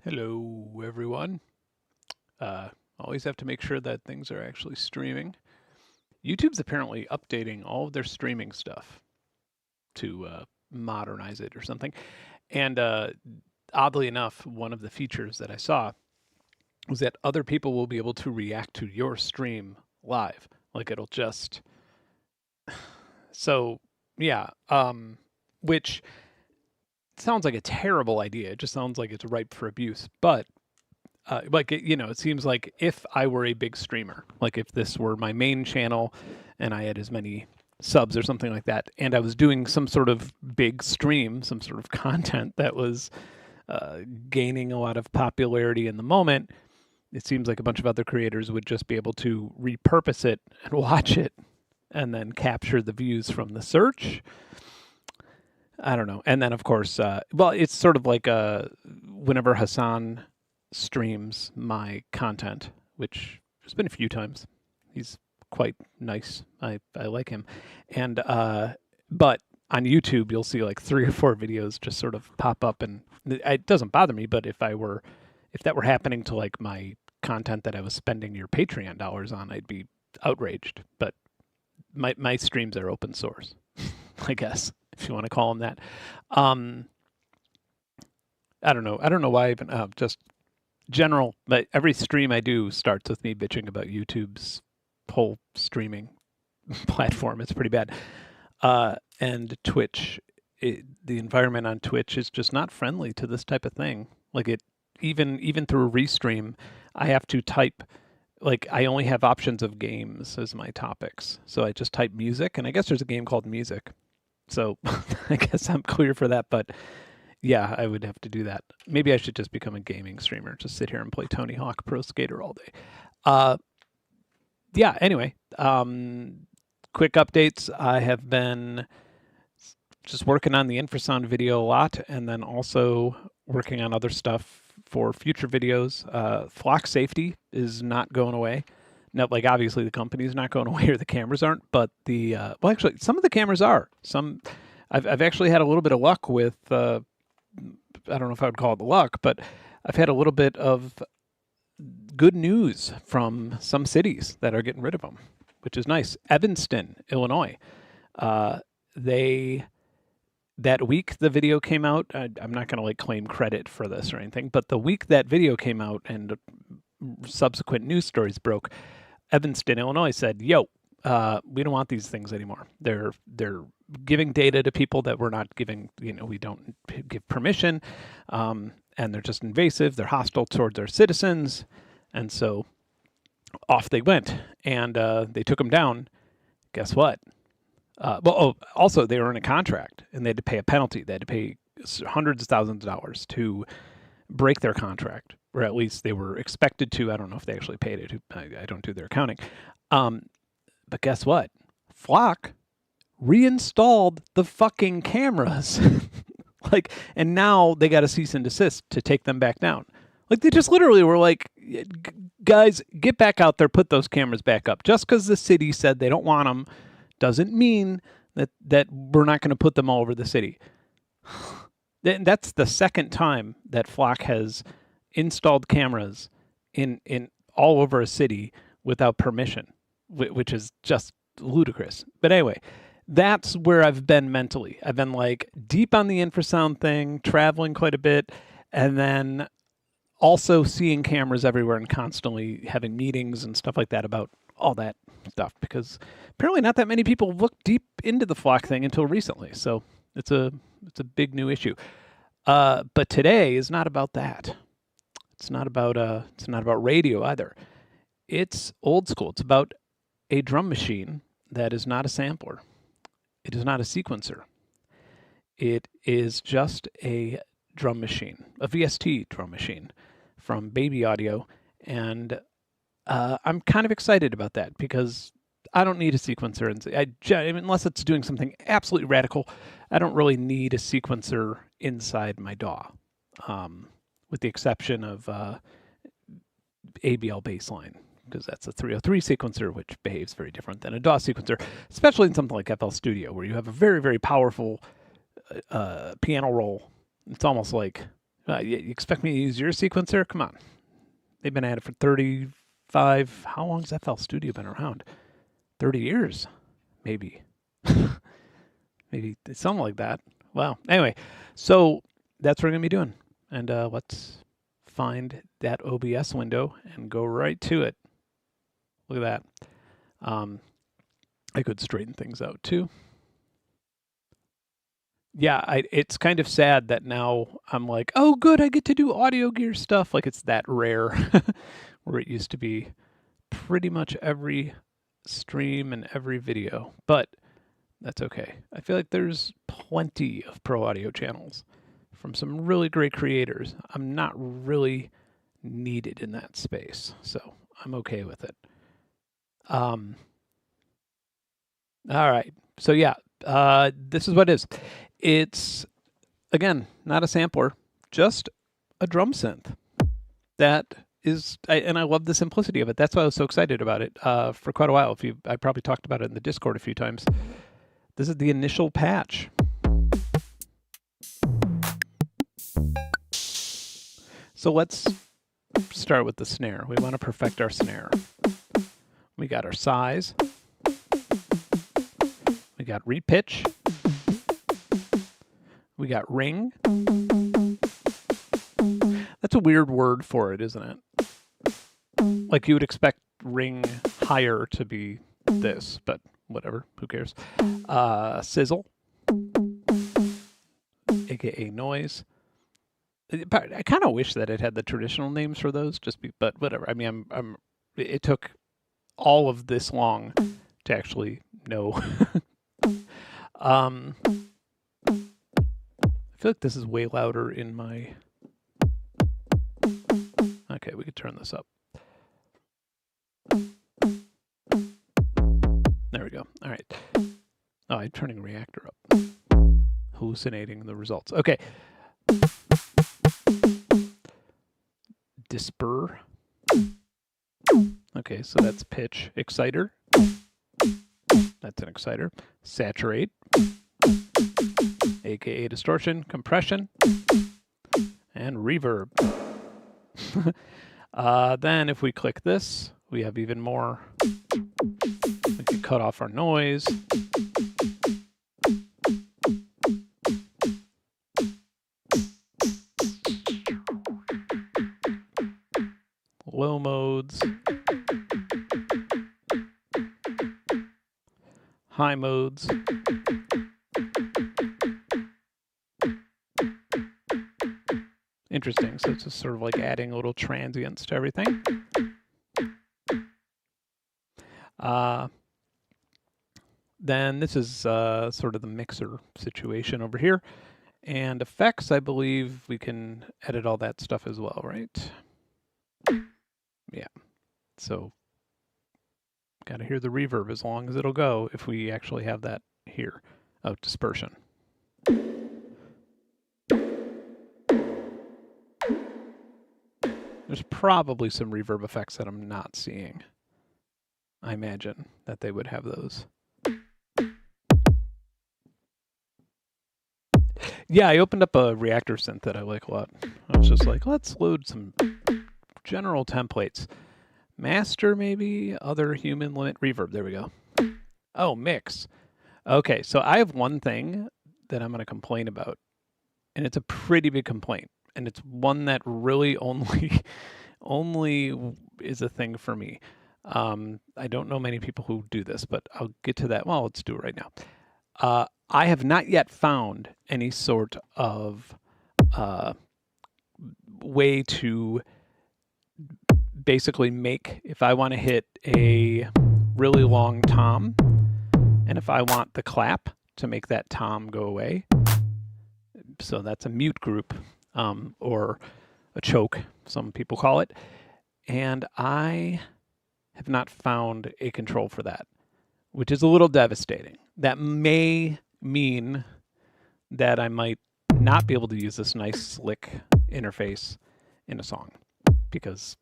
Hello, everyone. Always have to make sure that things are actually streaming. YouTube's apparently updating all of their streaming stuff to modernize it or something. And oddly enough, one of the features that I saw was that other people will be able to react to your stream live. Like it'll just so yeah, which sounds like a terrible idea. It just sounds like it's ripe for abuse. But it seems like if I were a big streamer, like if this were my main channel and I had as many subs or something like that, and I was doing some sort of big stream, some sort of content that was gaining a lot of popularity in the moment, it seems like a bunch of other creators would just be able to repurpose it and watch it and then capture the views from the search. I don't know. And then, of course, it's sort of like whenever Hassan streams my content, which has been a few times. He's quite nice. I like him. And but on YouTube, you'll see like 3 or 4 videos just sort of pop up, and it doesn't bother me. But if that were happening to like my content that I was spending your Patreon dollars on, I'd be outraged. But my streams are open source, I guess, if you want to call them that. I don't know. I don't know why I even just general, but every stream I do starts with me bitching about YouTube's whole streaming platform. It's pretty bad. And Twitch, the environment on Twitch is just not friendly to this type of thing. Like even through a restream, I have to type. Like I only have options of games as my topics, so I just type music, and I guess there's a game called music. So I guess I'm clear for that, but yeah, I would have to do that. Maybe I should just become a gaming streamer, just sit here and play Tony Hawk Pro Skater all day. Yeah, anyway, quick updates. I have been just working on the infrasound video a lot, and then also working on other stuff for future videos. Flock safety is not going away. No, like obviously the company's not going away or the cameras aren't, but actually some of the cameras are. I've actually had a little bit of luck with I don't know if I would call it luck, but I've had a little bit of good news from some cities that are getting rid of them, which is nice. Evanston, Illinois, that week the video came out, I'm not going to like claim credit for this or anything, but the week that video came out and subsequent news stories broke, Evanston, Illinois said, "Yo, we don't want these things anymore. They're giving data to people that we're not giving. We don't give permission, and they're just invasive. They're hostile towards our citizens, and so off they went, and they took them down. Guess what? Also they were in a contract, and they had to pay a penalty. They had to pay hundreds of thousands of dollars to break their contract, or at least they were expected to. I don't know if they actually paid it. I don't do their accounting. But guess what? Flock reinstalled the fucking cameras. And now they got a cease and desist to take them back down. Like they just literally were like, guys, get back out there, put those cameras back up. Just because the city said they don't want them doesn't mean that we're not going to put them all over the city. That's the second time that Flock has installed cameras in all over a city without permission, which is just ludicrous. But anyway, that's where I've been mentally. I've been like deep on the infrasound thing, traveling quite a bit, and then also seeing cameras everywhere and constantly having meetings and stuff like that about all that stuff, because apparently not that many people looked deep into the Flock thing until recently. So it's a big new issue. But today is not about that. It's not about radio either. It's old school. It's about a drum machine that is not a sampler. It is not a sequencer. It is just a drum machine, a VST drum machine from Baby Audio, and I'm kind of excited about that because I don't need a sequencer, and unless it's doing something absolutely radical, I don't really need a sequencer inside my DAW, with the exception of ABL baseline, because that's a 303 sequencer, which behaves very different than a DAW sequencer, especially in something like FL Studio, where you have a very, very powerful piano roll. It's almost like You expect me to use your sequencer? Come on. They've been at it for 35. How long has FL Studio been around? 30 years, maybe. Maybe something like that. Wow. Anyway, so that's what we're going to be doing. And let's find that OBS window and go right to it. Look at that. I could straighten things out too. Yeah, it's kind of sad that now I'm like, oh, good, I get to do audio gear stuff. Like it's that rare, where it used to be pretty much every stream and every video. But that's okay. I feel like there's plenty of pro audio channels from some really great creators. I'm not really needed in that space, so I'm okay with it. All right. So yeah, this is what it is. It's, again, not a sampler, just a drum synth. That is, and I love the simplicity of it. That's why I was so excited about it for quite a while. I probably talked about it in the Discord a few times. This is the initial patch. So let's start with the snare. We want to perfect our snare. We got our size. We got repitch. We got ring. That's a weird word for it, isn't it? Like you would expect ring higher to be this, but whatever, who cares? Sizzle, aka noise. I kind of wish that it had the traditional names for those, but whatever. I mean, it took all of this long to actually know. I feel like this is way louder in my. Okay, we could turn this up. There we go. All right. Oh, I'm turning reactor up. Hallucinating the results. Okay. Disper. Okay, so that's pitch. Exciter. That's an exciter. Saturate. AKA distortion. Compression. And reverb. Then if we click this, we have even more. We can cut off our noise. Low modes. High modes. Interesting. So it's just sort of like adding little transients to everything. Then this is sort of the mixer situation over here. And effects, I believe we can edit all that stuff as well, right? Yeah. So got to hear the reverb as long as it'll go if we actually have that here. Oh, dispersion. There's probably some reverb effects that I'm not seeing. I imagine that they would have those. Yeah, I opened up a reactor synth that I like a lot. I was just like, let's load some general templates. Master, maybe, other human limit reverb. There we go. Oh, mix. Okay, so I have one thing that I'm going to complain about, and it's a pretty big complaint, and it's one that really only is a thing for me. I don't know many people who do this, but I'll get to that. Well, let's do it right now. I have not yet found any sort of way to basically make, if I want to hit a really long tom, and if I want the clap to make that tom go away, so that's a mute group, or a choke, some people call it, and I have not found a control for that, which is a little devastating. That may mean that I might not be able to use this nice slick interface in a song, because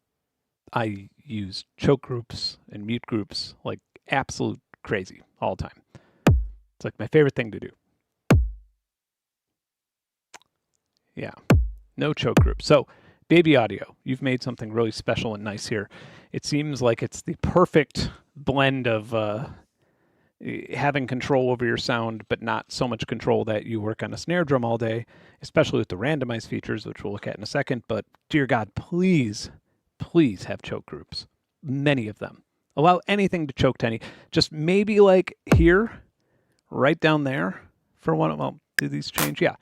I use choke groups and mute groups like absolute crazy all the time. It's like my favorite thing to do. Yeah. No choke group. So, Baby Audio, you've made something really special and nice here. It seems like it's the perfect blend of having control over your sound, but not so much control that you work on a snare drum all day, especially with the randomize features, which we'll look at in a second. But dear God, please, please have choke groups. Many of them. Allow anything to choke to any. Just maybe like here, right down there for one of them. Do these change? Yeah.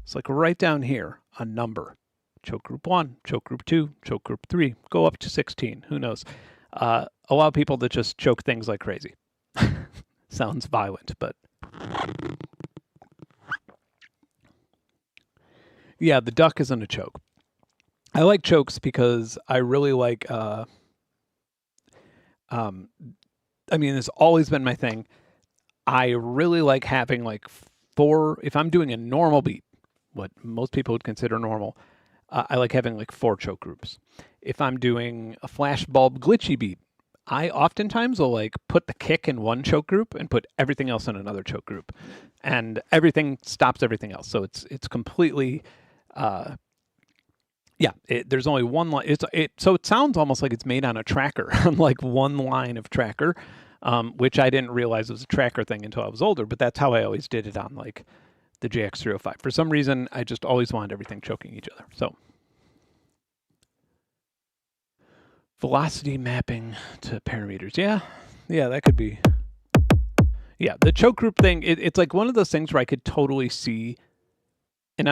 It's like right down here, a number. Choke group 1, choke group 2, choke group 3, go up to 16. Who knows? Allow people to just choke things like crazy. Sounds violent, but yeah, the duck isn't a choke. I like chokes because I really like, I mean, it's always been my thing. I really like having like 4, if I'm doing a normal beat, what most people would consider normal, I like having like 4 choke groups. If I'm doing a flashbulb glitchy beat, I oftentimes will like put the kick in one choke group and put everything else in another choke group, and everything stops everything else. So it's completely, yeah. There's only one line. So it sounds almost like it's made on a tracker, on like one line of tracker, which I didn't realize was a tracker thing until I was older. But that's how I always did it on like the JX305. For some reason, I just always wanted everything choking each other. So. Velocity mapping to parameters. Yeah, that could be. Yeah, the choke group thing, it's like one of those things where I could totally see, and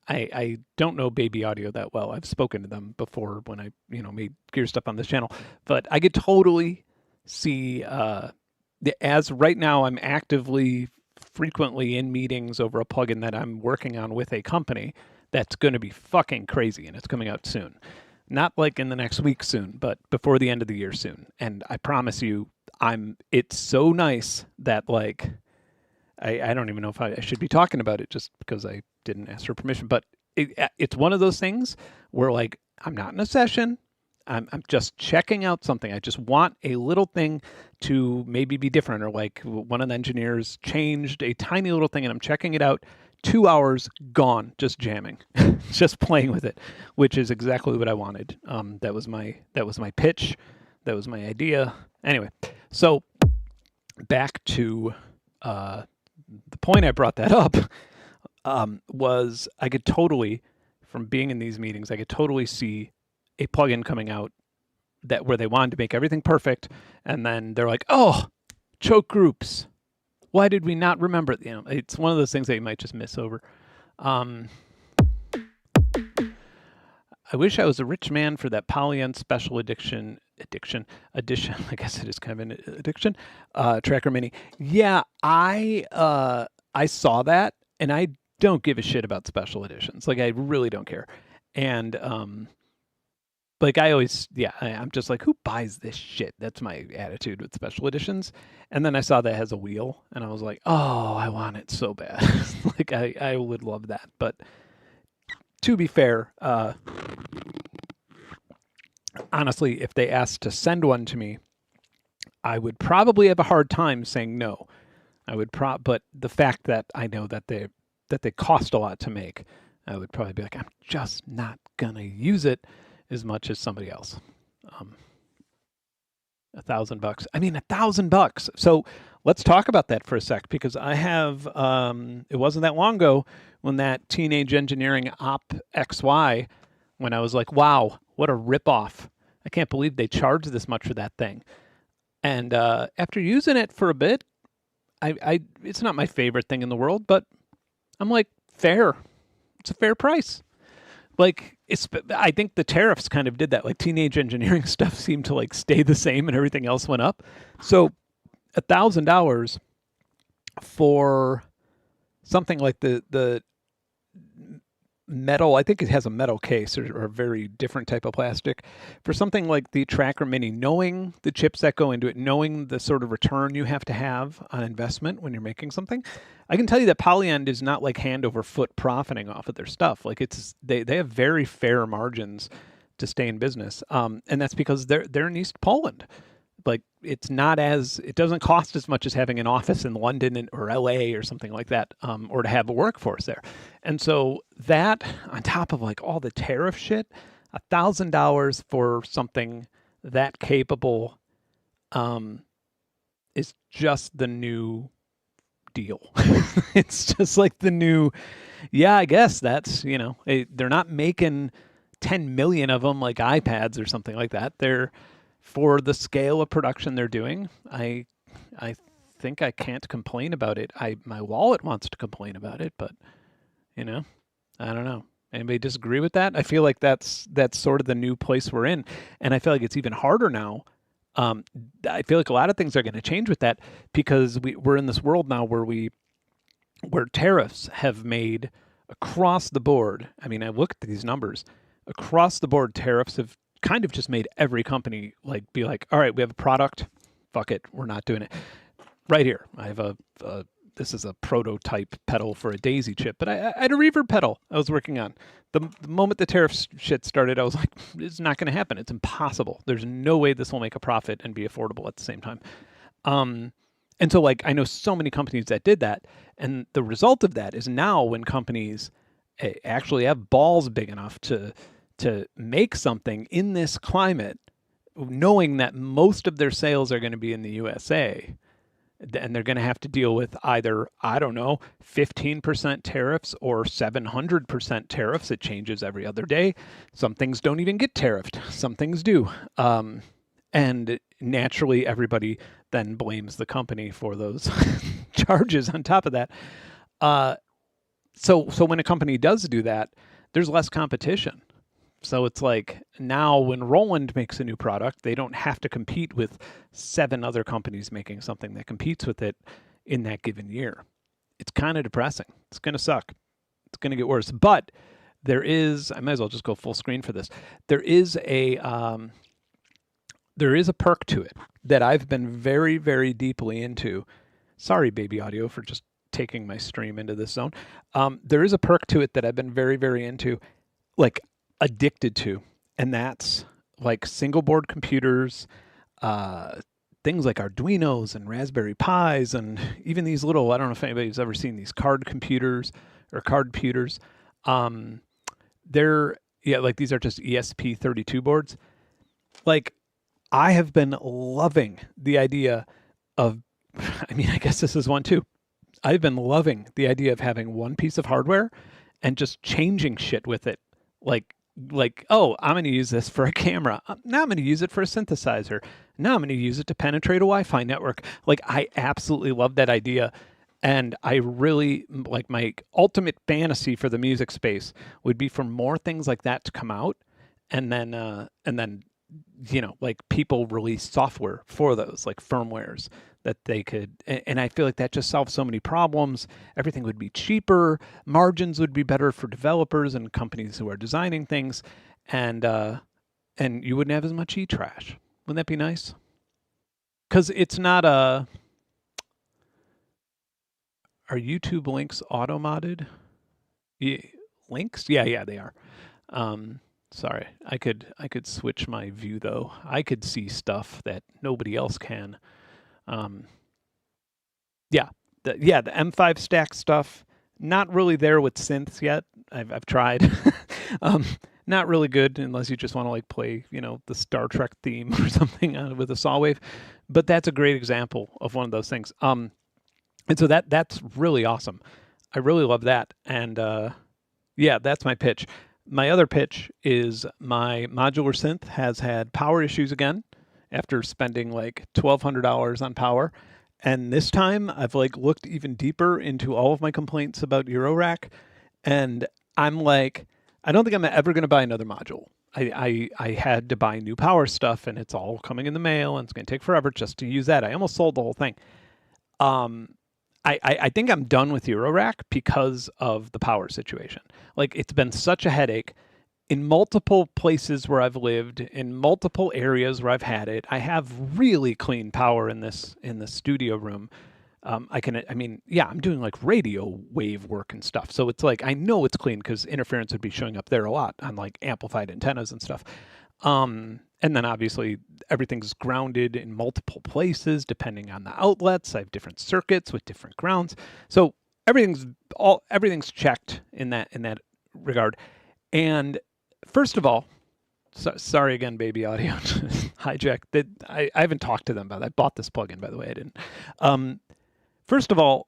I don't know Baby Audio that well. I've spoken to them before when I, made gear stuff on this channel, but I could totally see, as right now I'm actively, frequently in meetings over a plugin that I'm working on with a company that's going to be fucking crazy, and it's coming out soon. Not like in the next week soon, but before the end of the year soon. And I promise you, it's so nice that like, I don't even know if I should be talking about it just because I didn't ask for permission, but it's one of those things where like, I'm not in a session. I'm just checking out something. I just want a little thing to maybe be different, or like one of the engineers changed a tiny little thing and I'm checking it out. 2 hours gone, just jamming, just playing with it, which is exactly what I wanted. That was my pitch, that was my idea. Anyway, so back to the point I brought that up was I could totally, from being in these meetings, I could totally see a plugin coming out that where they wanted to make everything perfect, and then they're like, oh, choke groups. Why did we not remember it? It's one of those things that you might just miss over. I wish I was a rich man for that Polyen special edition. I guess it is kind of an addiction. Tracker Mini. Yeah, I saw that, and I don't give a shit about special editions. Like, I really don't care. And like I always, I'm just like, who buys this shit? That's my attitude with special editions. And then I saw that it has a wheel, and I was like, oh, I want it so bad. Like I would love that. But to be fair, honestly, if they asked to send one to me, I would probably have a hard time saying no. But the fact that I know that they cost a lot to make, I would probably be like, I'm just not gonna use it as much as somebody else. $1,000. I mean, $1,000. So let's talk about that for a sec, because I have, it wasn't that long ago when that Teenage Engineering Op XY, when I was like, wow, what a ripoff. I can't believe they charged this much for that thing. And after using it for a bit, it's not my favorite thing in the world, but I'm like, fair. It's a fair price. Like, I think the Tariffs kind of did that. Like, Teenage Engineering stuff seemed to like stay the same and everything else went up. So $1,000 for something like the metal, I think it has a metal case or a very different type of plastic. For something like the Tracker Mini, knowing the chips that go into it, knowing the sort of return you have to have on investment when you're making something, I can tell you that Polyend is not like hand over foot profiting off of their stuff. Like they have very fair margins to stay in business. And that's because they're in East Poland. Like it's not as, it doesn't cost as much as having an office in London or LA or something like that, or to have a workforce there. And so that on top of like all the tariff shit, $1,000 for something that capable, is just the new deal. It's just like the new, yeah, I guess that's, they're not making 10 million of them like iPads or something like that. They're, for the scale of production they're doing, I think I can't complain about it. My wallet wants to complain about it, but I don't know. Anybody disagree with that? I feel like that's sort of the new place we're in, and I feel like it's even harder now. I feel like a lot of things are going to change with that because we're in this world now where tariffs have made across the board. I mean, I look at these numbers across the board. Tariffs have kind of just made every company like be like, all right, we have a product, fuck it, we're not doing it. Right here, I have this is a prototype pedal for a Daisy chip, but I had a reverb pedal I was working on. The moment the tariff shit started, I was like, it's not going to happen. It's impossible. There's no way this will make a profit and be affordable at the same time. And so like I know so many companies that did that, and the result of that is now when companies actually have balls big enough to make something in this climate, knowing that most of their sales are going to be in the USA, and they're going to have to deal with either, I don't know, 15% tariffs or 700% tariffs. It changes every other day. Some things don't even get tariffed. Some things do. And naturally, everybody then blames the company for those charges on top of that. So when a company does do that, there's less competition. So it's like now when Roland makes a new product, they don't have to compete with 7 other companies making something that competes with it in that given year. It's kind of depressing. It's going to suck. It's going to get worse. But there is, I might as well just go full screen for this. There is a perk to it that I've been very, very deeply into. Sorry, Baby Audio, for just taking my stream into this zone. There is a perk to it that I've been very, very into, like addicted to, and that's like single board computers, things like Arduinos and Raspberry Pis, and even these little, I don't know if anybody's ever seen these card computers or card pewters. They're, yeah, like these are just ESP32 boards. Like I have been loving the idea of, I mean, I guess this is one too. I've been loving the idea of having one piece of hardware and just changing shit with it. Like, oh, I'm going to use this for a camera. Now I'm going to use it for a synthesizer. Now I'm going to use it to penetrate a Wi-Fi network. Like, I absolutely love that idea. And I really, like, my ultimate fantasy for the music space would be for more things like that to come out. And then, like people release software for those, like firmwares that they could, and I feel like that just solves so many problems. Everything would be cheaper, margins would be better for developers and companies who are designing things, and you wouldn't have as much e-trash. Wouldn't that be nice? Because it's not are YouTube links auto-modded? Yeah, links? Yeah, they are. Sorry, I could switch my view though. I could see stuff that nobody else can. Yeah, the M5 stack stuff, not really there with synths yet. I've tried. Not really good unless you just want to like play, the Star Trek theme or something with a saw wave. But that's a great example of one of those things. And so that's really awesome. I really love that. And yeah, that's my pitch. My other pitch is my modular synth has had power issues again after spending like $1,200 on power. And this time I've like looked even deeper into all of my complaints about Eurorack. And I'm like, I don't think I'm ever going to buy another module. I had to buy new power stuff and it's all coming in the mail and it's going to take forever just to use that. I almost sold the whole thing. I think I'm done with Eurorack because of the power situation. Like it's been such a headache in multiple places where I've lived, in multiple areas where I've had it. I have really clean power in the studio room, I'm doing like radio wave work and stuff. So it's like, I know it's clean because interference would be showing up there a lot on like amplified antennas and stuff. And then obviously everything's grounded in multiple places depending on the outlets. I have different circuits with different grounds. So everything's checked in that regard. And first of all, sorry again, Baby Audio Hijack. That I haven't talked to them about that. I bought this plugin, by the way. I didn't. First of all,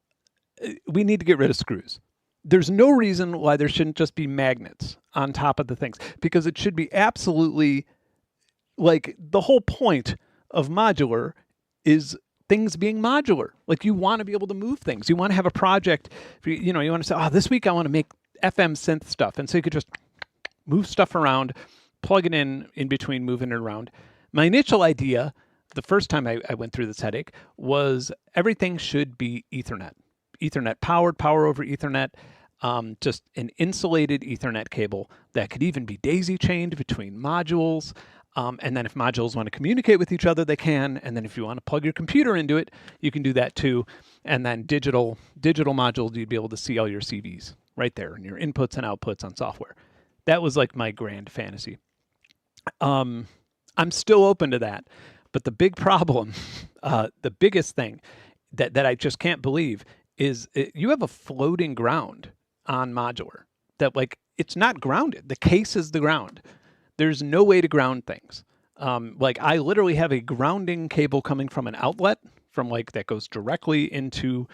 we need to get rid of screws. There's no reason why there shouldn't just be magnets on top of the things, because it should be absolutely, like, the whole point of modular is things being modular. Like, you want to be able to move things. You want to have a project, you want to say, this week I want to make FM synth stuff. And so you could just move stuff around, plug it in between, moving it around. My initial idea, the first time I went through this headache, was everything should be Ethernet. Ethernet powered, power over Ethernet, just an insulated Ethernet cable that could even be daisy chained between modules. And then if modules want to communicate with each other, they can. And then if you want to plug your computer into it, you can do that too. And then digital modules, you'd be able to see all your CVs right there and your inputs and outputs on software. That was like my grand fantasy. I'm still open to that. But the big problem, the biggest thing that I just can't believe is you have a floating ground on modular that, like, it's not grounded. The case is the ground. There's no way to ground things. Like, I literally have a grounding cable coming from an outlet that goes directly into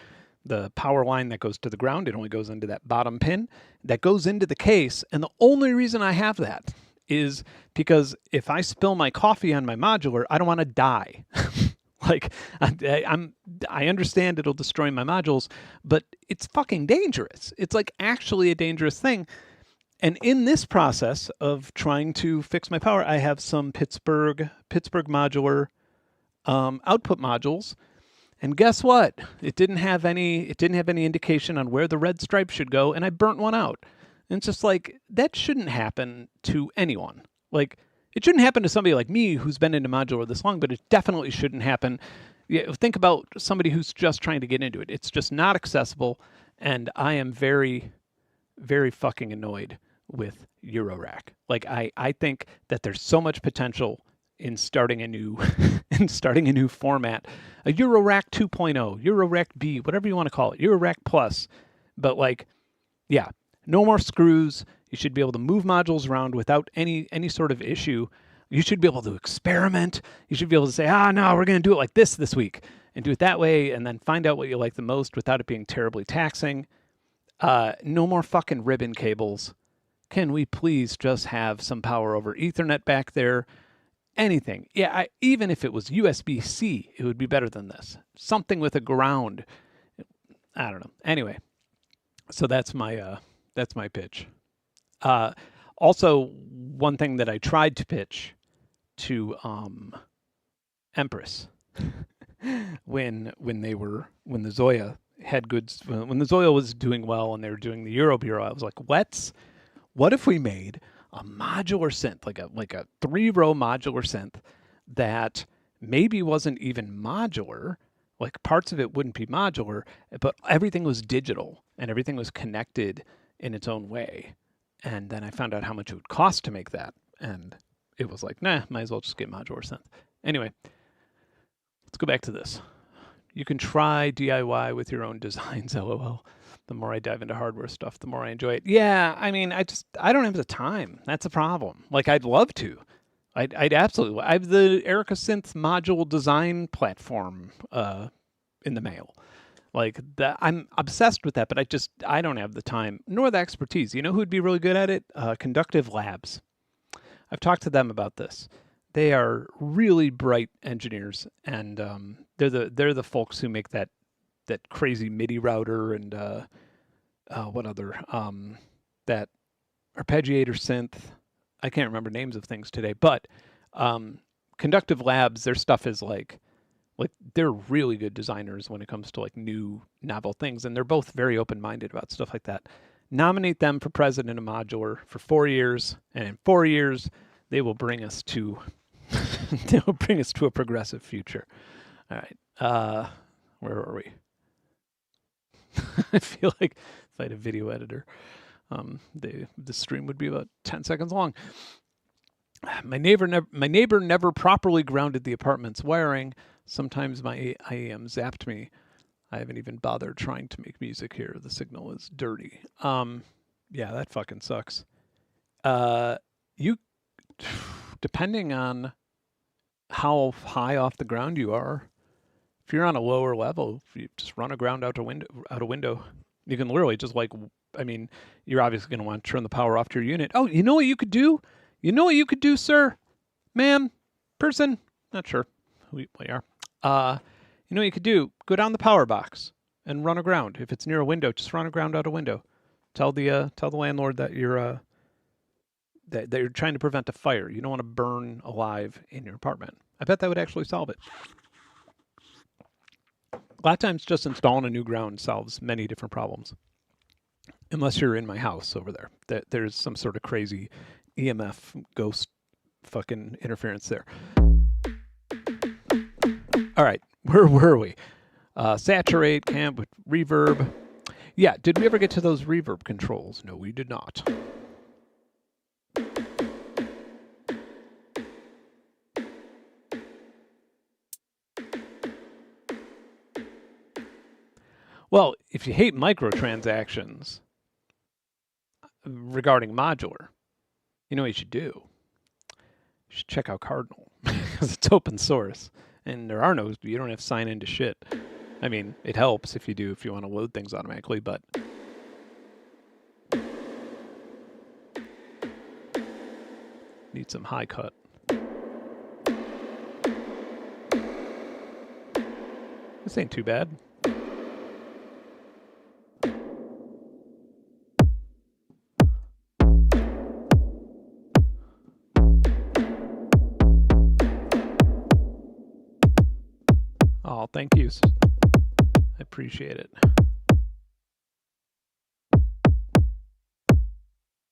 the power line that goes to the ground. It only goes into that bottom pin that goes into the case. And the only reason I have that is because if I spill my coffee on my modular, I don't want to die. Like, I understand it'll destroy my modules, but it's fucking dangerous. It's like actually a dangerous thing. And in this process of trying to fix my power, I have some Pittsburgh modular output modules. And guess what? It didn't have any indication on where the red stripe should go, and I burnt one out. And it's just like, that shouldn't happen to anyone. Like, it shouldn't happen to somebody like me who's been into modular this long, but it definitely shouldn't happen. Think about somebody who's just trying to get into it. It's just not accessible, and I am very, very fucking annoyed with Eurorack. Like, I think that there's so much potential in starting a new format, a Eurorack 2.0, Eurorack B, whatever you want to call it, Eurorack Plus. But like, yeah, no more screws. You should be able to move modules around without any sort of issue. You should be able to experiment. You should be able to say, no, we're going to do it like this week, and do it that way, and then find out what you like the most without it being terribly taxing. No more fucking ribbon cables. Can we please just have some power over Ethernet back there? Anything. Yeah, even if it was USB-C, it would be better than this. Something with a ground. I don't know. Anyway, so that's my pitch. Also, one thing that I tried to pitch to Empress when the Zoya had goods, when the Zoya was doing well and they were doing the Euro Bureau, I was like, what if we made a modular synth, like a 3-row modular synth that maybe wasn't even modular, like parts of it wouldn't be modular, but everything was digital and everything was connected in its own way. And then I found out how much it would cost to make that, and it was like, nah, might as well just get modular synth. Anyway, let's go back to this. You can try DIY with your own designs, LOL. The more I dive into hardware stuff, the more I enjoy it. Yeah, I mean, I don't have the time. That's a problem. Like, I'd love to. I'd absolutely. I have the Erica Synth module design platform in the mail. Like, I'm obsessed with that, but I don't have the time nor the expertise. You know who would be really good at it? Conductive Labs. I've talked to them about this. They are really bright engineers, and they're the folks who make that crazy MIDI router and what other that arpeggiator synth. I can't remember names of things today, but Conductive Labs, their stuff is like they're really good designers when it comes to like new novel things, and they're both very open-minded about stuff like that. Nominate them for president of modular for 4 years, and in 4 years they will bring us to a progressive future. All right, where are we? I feel like if I had a video editor, the stream would be about 10 seconds long. My neighbor never properly grounded the apartment's wiring. Sometimes my IEM zapped me. I haven't even bothered trying to make music here. The signal is dirty. Yeah, that fucking sucks. You, depending on how high off the ground you are, if you're on a lower level, if you just run a ground out a window, you can literally just like, I mean, you're obviously going to want to turn the power off to your unit. Oh, you know what you could do? You know what you could do, sir, ma'am, person? Not sure who you are. You know what you could do? Go down the power box and run aground. If it's near a window, just run aground out a window. Tell the landlord that you're that you're trying to prevent a fire. You don't want to burn alive in your apartment. I bet that would actually solve it. A lot of times, just installing a new ground solves many different problems. Unless you're in my house over there, there's some sort of crazy EMF ghost fucking interference there. All right, where were we? Saturate, camp with reverb. Yeah, did we ever get to those reverb controls? No, we did not. Well, if you hate microtransactions regarding modular, you know what you should do? You should check out Cardinal because it's open source and you don't have to sign into shit. I mean, it helps if you want to load things automatically, but need some high cut. This ain't too bad. Oh, thank you. I appreciate it.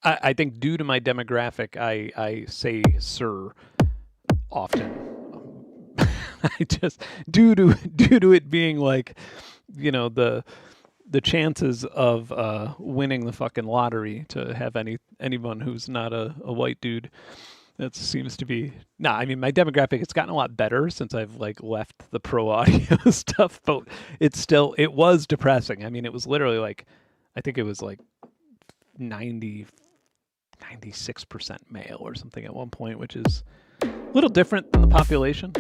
I think due to my demographic, I say sir often. I just due to it being like, you know, the chances of winning the fucking lottery to have anyone who's not a white dude. That seems to be I mean, my demographic, it's gotten a lot better since I've like left the pro audio stuff, but it was depressing. I mean, it was literally like, I think it was like 96% male or something at one point, which is a little different than the population.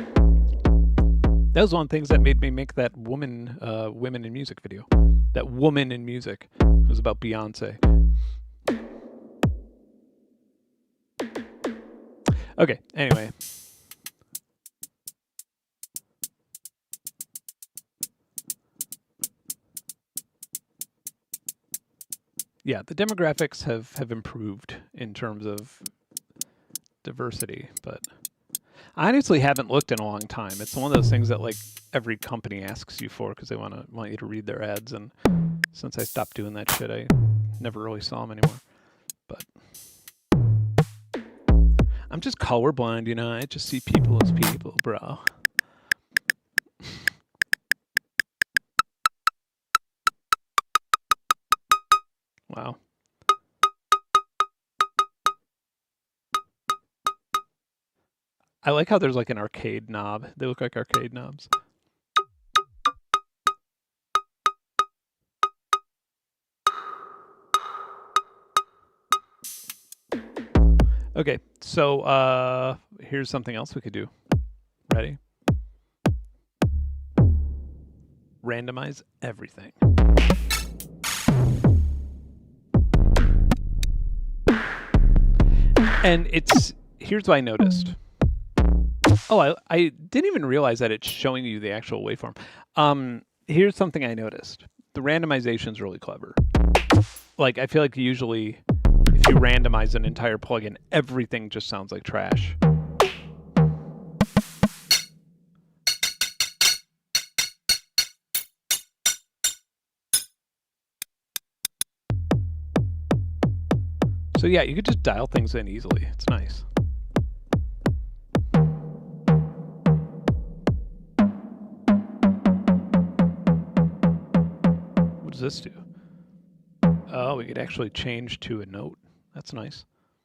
That was one of the things that made me make that women in music video. That woman in music. It was about Beyonce. Okay, anyway. Yeah, the demographics have improved in terms of diversity, but I honestly haven't looked in a long time. It's one of those things that like every company asks you for because they want you to read their ads, and since I stopped doing that shit, I never really saw them anymore. But I'm just colorblind, you know. I just see people as people, bro. Wow. I like how there's like an arcade knob. They look like arcade knobs. Okay, so here's something else we could do. Ready? Randomize everything. And here's what I noticed. Oh, I didn't even realize that it's showing you the actual waveform. Here's something I noticed. The randomization is really clever. Like, I feel like usually if you randomize an entire plugin, everything just sounds like trash. So yeah, you could just dial things in easily. It's nice. What is this do? Oh, we could actually change to a note. That's nice.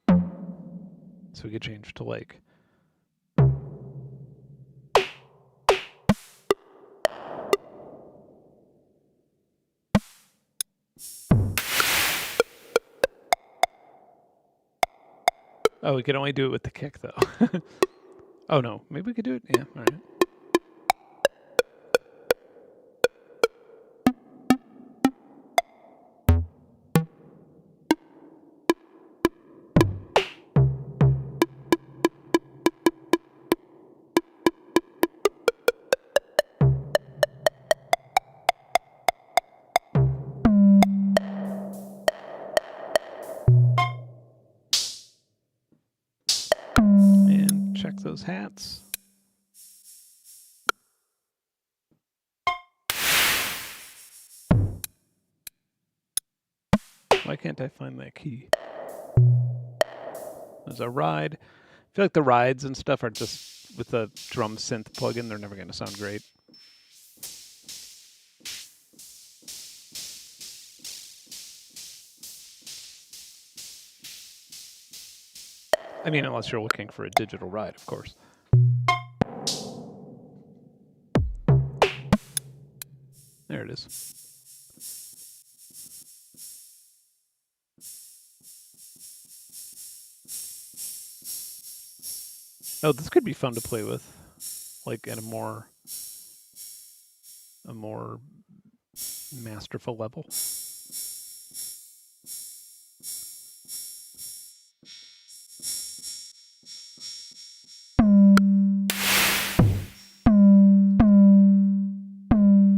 So we could change to like... Oh, we could only do it with the kick, though. Oh, no. Maybe we could do it? Yeah, all right. And check those hats. Why can't I find that key? There's a ride. I feel like the rides and stuff are just, with the drum synth plugin, they're never going to sound great. I mean, unless you're looking for a digital ride, of course. There it is. Oh, this could be fun to play with, like at a more masterful level.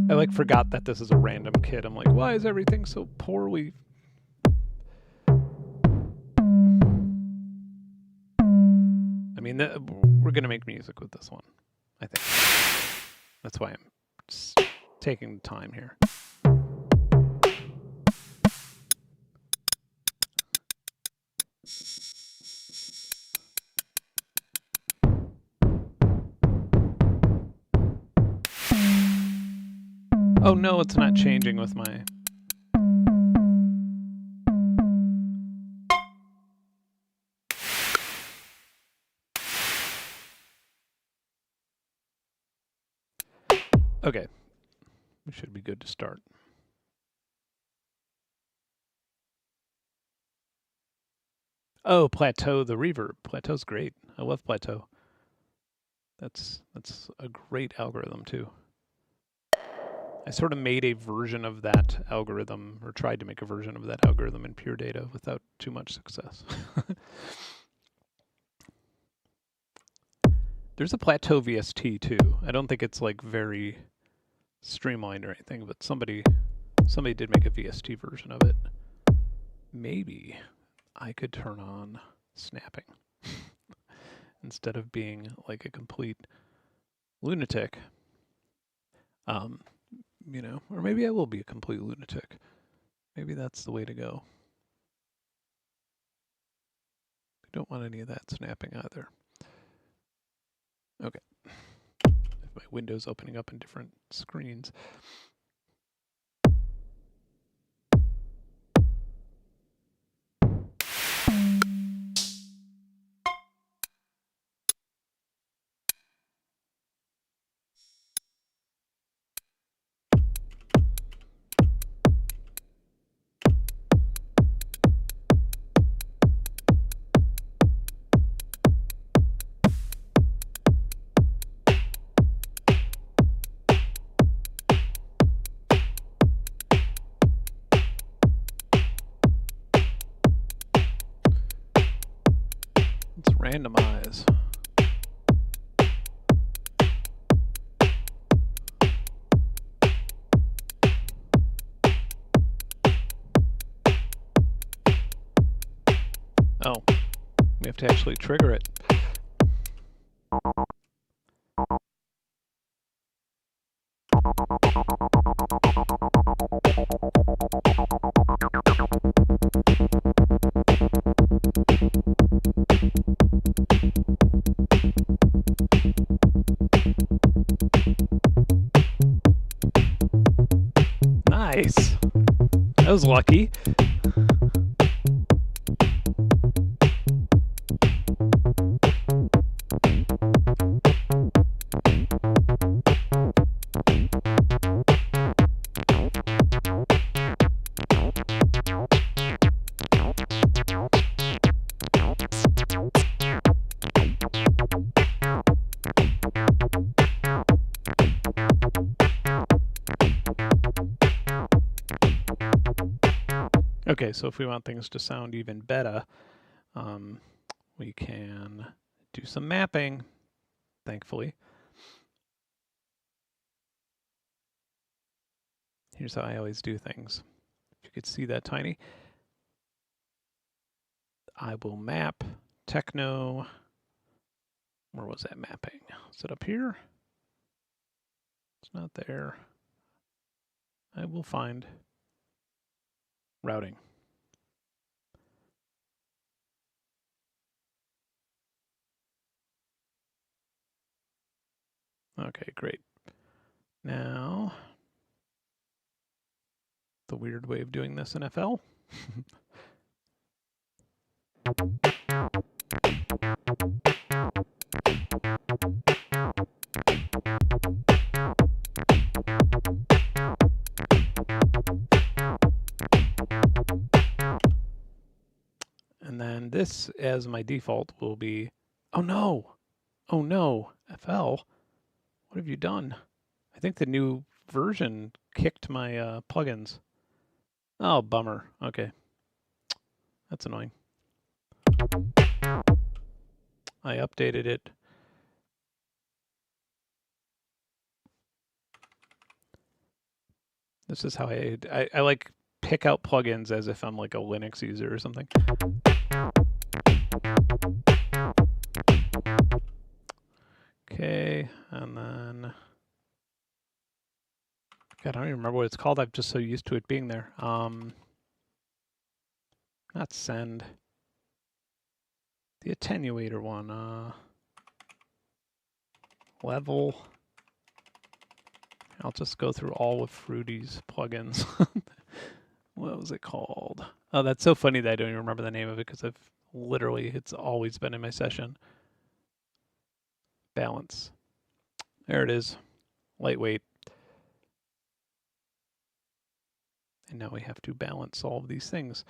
I like forgot that this is a random kit. I'm like, why is everything so poorly? I mean, we're gonna make music with this one, I think. That's why I'm just taking the time here. Oh no, it's not changing with my... Okay, we should be good to start. Oh, Plateau, the reverb. Plateau's great. I love Plateau. That's a great algorithm too. I sort of made a version of that algorithm, or tried to make a version of that algorithm in Pure Data without too much success. There's a Plateau VST too. I don't think it's like very streamlined or anything, but somebody did make a VST version of it. Maybe I could turn on snapping instead of being like a complete lunatic. You know, or maybe I will be a complete lunatic. Maybe that's the way to go. I don't want any of that snapping either. Okay. If my window's opening up in different screens. Let's randomize. Oh, we have to actually trigger it. Nice. was lucky. Okay, so if we want things to sound even better, we can do some mapping, thankfully. Here's how I always do things. If you could see that tiny, I will map Tekno. Where was that mapping? Is it up here? It's not there. I will find routing. Okay, great. Now, the weird way of doing this in FL. And then this, as my default, will be, oh no, FL, what have you done? I think the new version kicked my plugins. Oh, bummer. Okay. That's annoying. I updated it. This is how I like pick out plugins as if I'm like a Linux user or something. Okay, and then God, I don't even remember what it's called. I'm just so used to it being there. Not send. The attenuator one. Level. I'll just go through all of Fruity's plugins. What was it called? Oh, that's so funny that I don't even remember the name of it because it's always been in my session. Balance. There it is. Lightweight. And now we have to balance all of these things.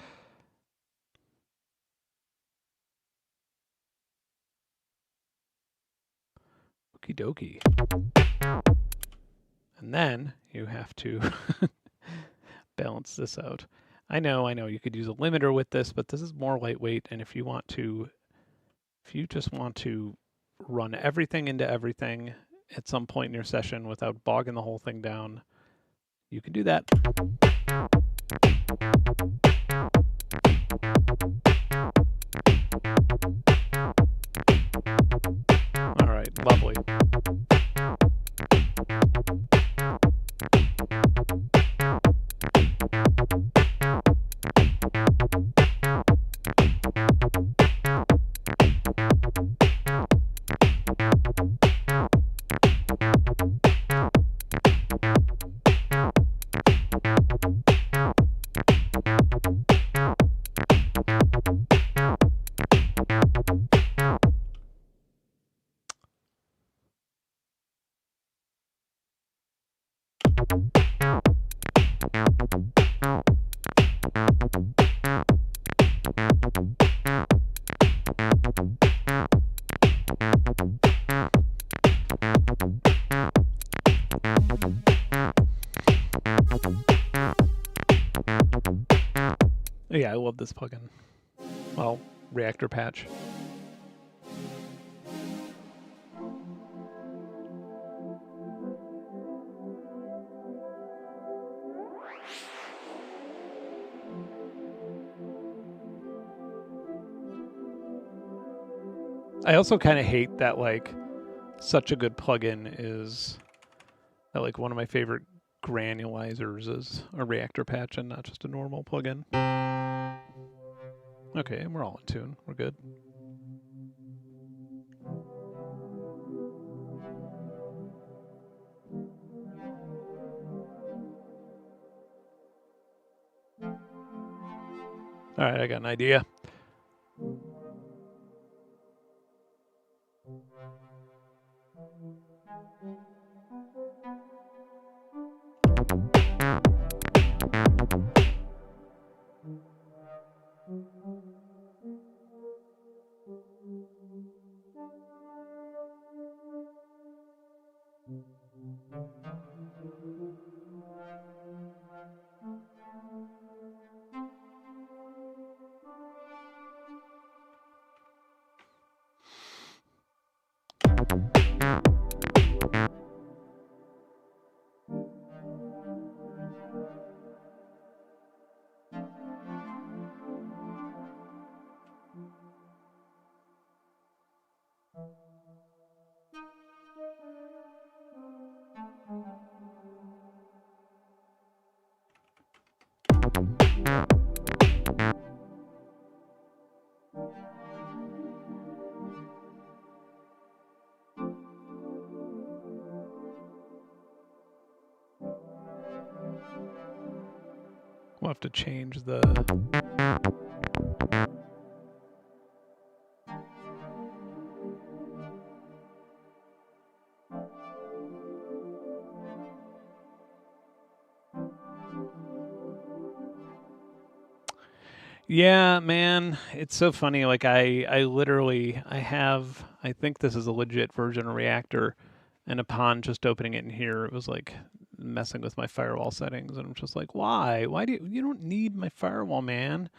Okie dokie. And then you have to balance this out. I know, you could use a limiter with this, but this is more lightweight. And if you just want to run everything into everything at some point in your session without bogging the whole thing down, you can do that. All right, lovely. Yeah, I love this plugin. Well, reactor patch. I also kind of hate that like such a good plugin is that like one of my favorite granulizers is a reactor patch and not just a normal plugin. Okay, and we're all in tune. We're good. All right, I got an idea. We'll have to change the... Yeah, man, it's so funny. Like I literally, I think this is a legit version of Reactor, and upon just opening it in here, it was like messing with my firewall settings, and I'm just like, why? Why do you don't need my firewall, man?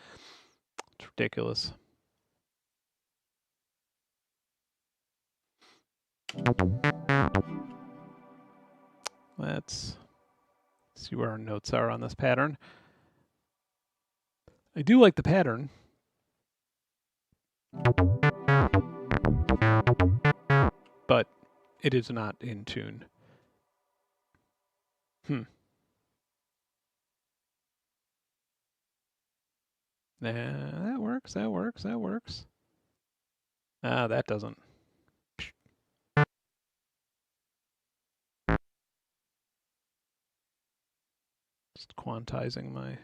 It's ridiculous. Let's see where our notes are on this pattern. I do like the pattern. But it is not in tune. That works, that works, that works. Ah, that doesn't. Just quantizing my...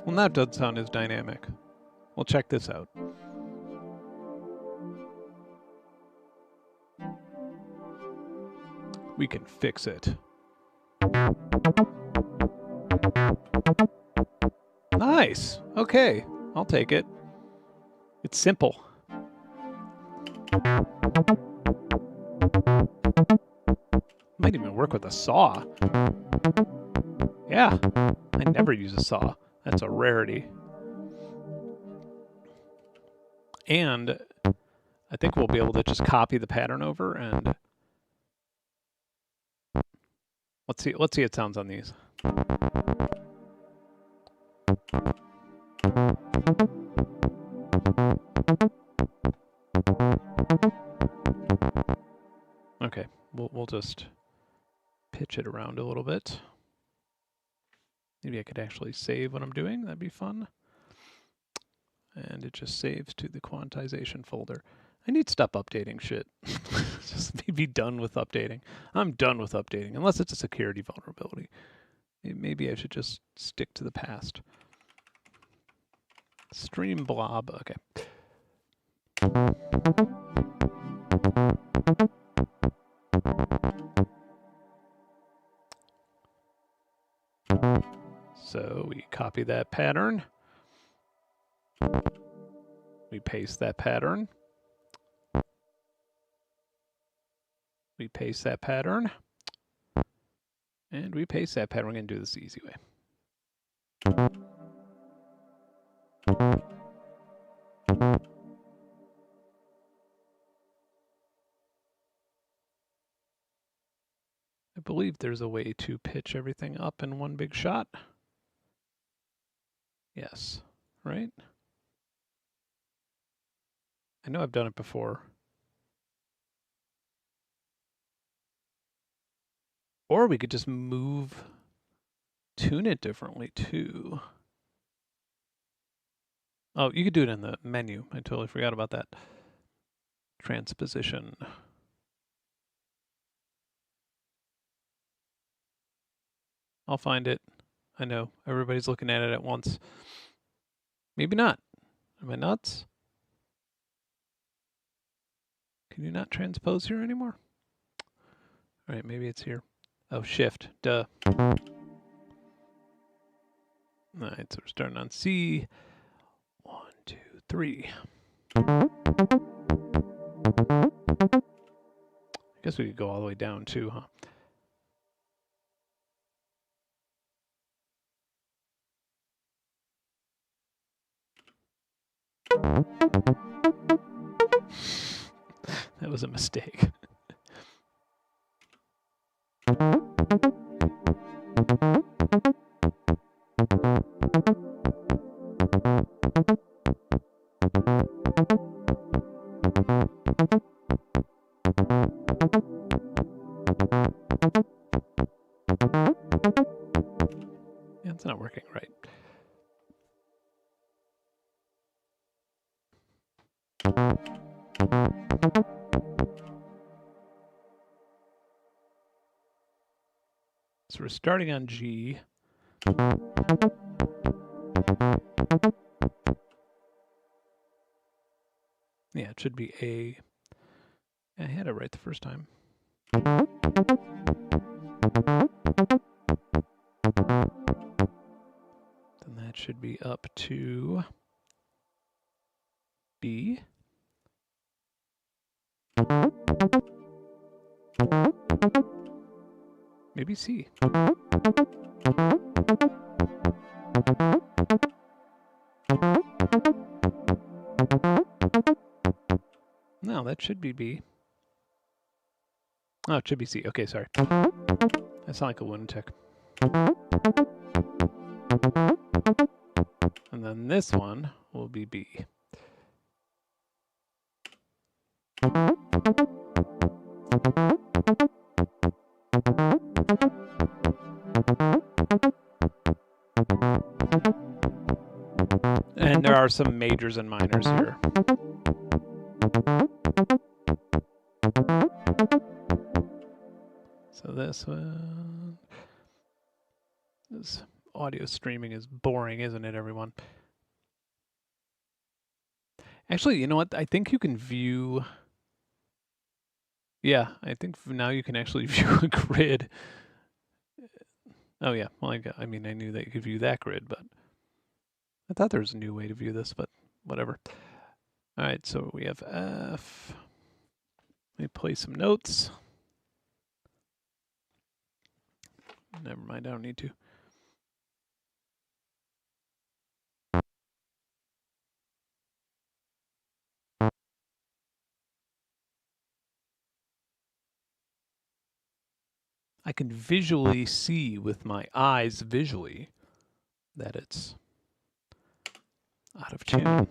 Well, that does sound as dynamic. Well, check this out. We can fix it. Nice. Okay, I'll take it. It's simple. Might even work with a saw. Yeah, I never use a saw. That's a rarity. And I think we'll be able to just copy the pattern over and let's see it sounds on these. Okay, we'll just pitch it around a little bit. Maybe I could actually save what I'm doing. That'd be fun. And it just saves to the quantization folder. I need to stop updating shit. Just be done with updating. I'm done with updating, unless it's a security vulnerability. Maybe I should just stick to the past. Stream blob, okay. So we copy that pattern. We paste that pattern. We paste that pattern. And we paste that pattern. We're going to do this the easy way. I believe there's a way to pitch everything up in one big shot. Yes, right? I know I've done it before. Or we could just tune it differently too. Oh, you could do it in the menu. I totally forgot about that. Transposition. I'll find it. I know everybody's looking at it at once. Maybe not. Am I nuts? Can you not transpose here anymore? All right, maybe it's here. Oh, shift. Duh. All right, so we're starting on C. 1, 2, 3. I guess we could go all the way down too, huh? That was a mistake. Yeah, it's not working right. So we're starting on G. Yeah, it should be A. I had it right the first time. Then that should be up to B. Maybe C. No, that should be B. Oh, it should be C. Okay, sorry. I sound like a lunatic. And then this one will be B. And there are some majors and minors here. So this one, this audio streaming is boring, isn't it, everyone? Actually, you know what? I think you can view. Yeah, I think now you can actually view a grid. Oh yeah, well, I mean, I knew that you could view that grid, but I thought there was a new way to view this, but whatever. All right, so we have F. Let me play some notes. Never mind, I don't need to. I can visually see with my eyes visually that it's out of tune.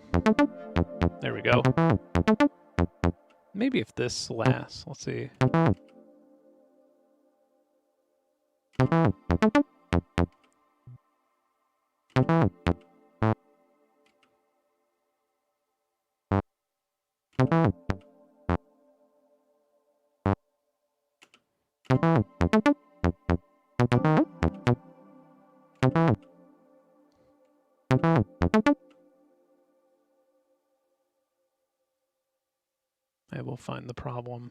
There we go. Maybe if this lasts, let's see. I will find the problem.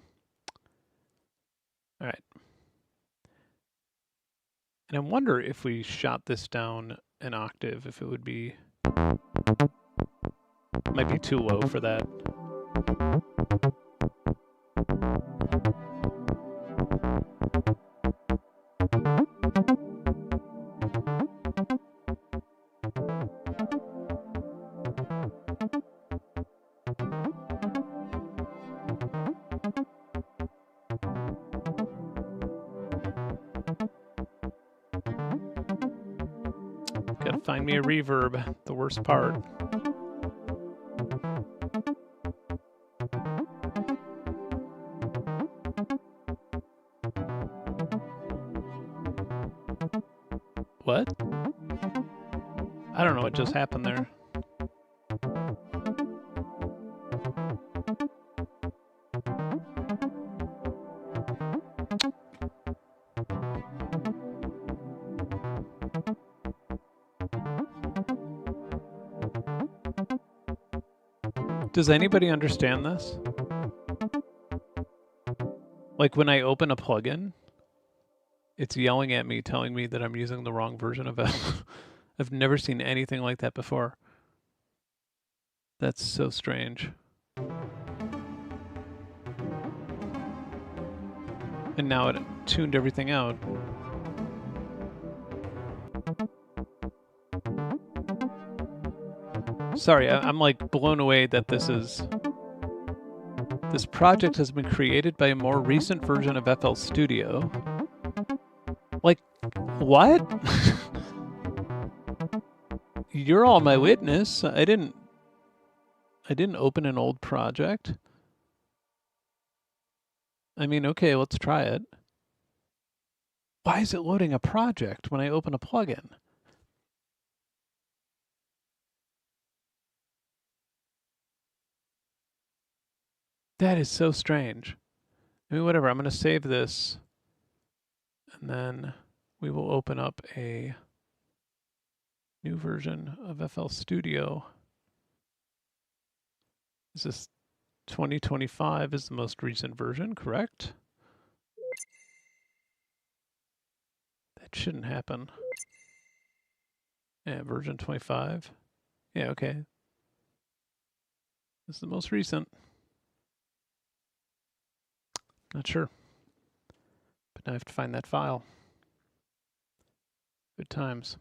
All right. And I wonder if we shot this down an octave, if it would be, might be too low for that. Gotta find me a reverb, the worst part. What? I don't know what just happened there. Does anybody understand this? Like when I open a plugin, it's yelling at me, telling me that I'm using the wrong version of it. I've never seen anything like that before. That's so strange. And now it tuned everything out. Sorry, I'm like blown away that this project has been created by a more recent version of FL Studio. Like, what? You're all my witness. I didn't open an old project. I mean, okay, let's try it. Why is it loading a project when I open a plugin? That is so strange. I mean, whatever, I'm going to save this, and then we will open up a new version of FL Studio. Is this 2025 is the most recent version, correct? That shouldn't happen. Yeah, version 25. Yeah, okay. This is the most recent. Not sure. But now I have to find that file. Good times.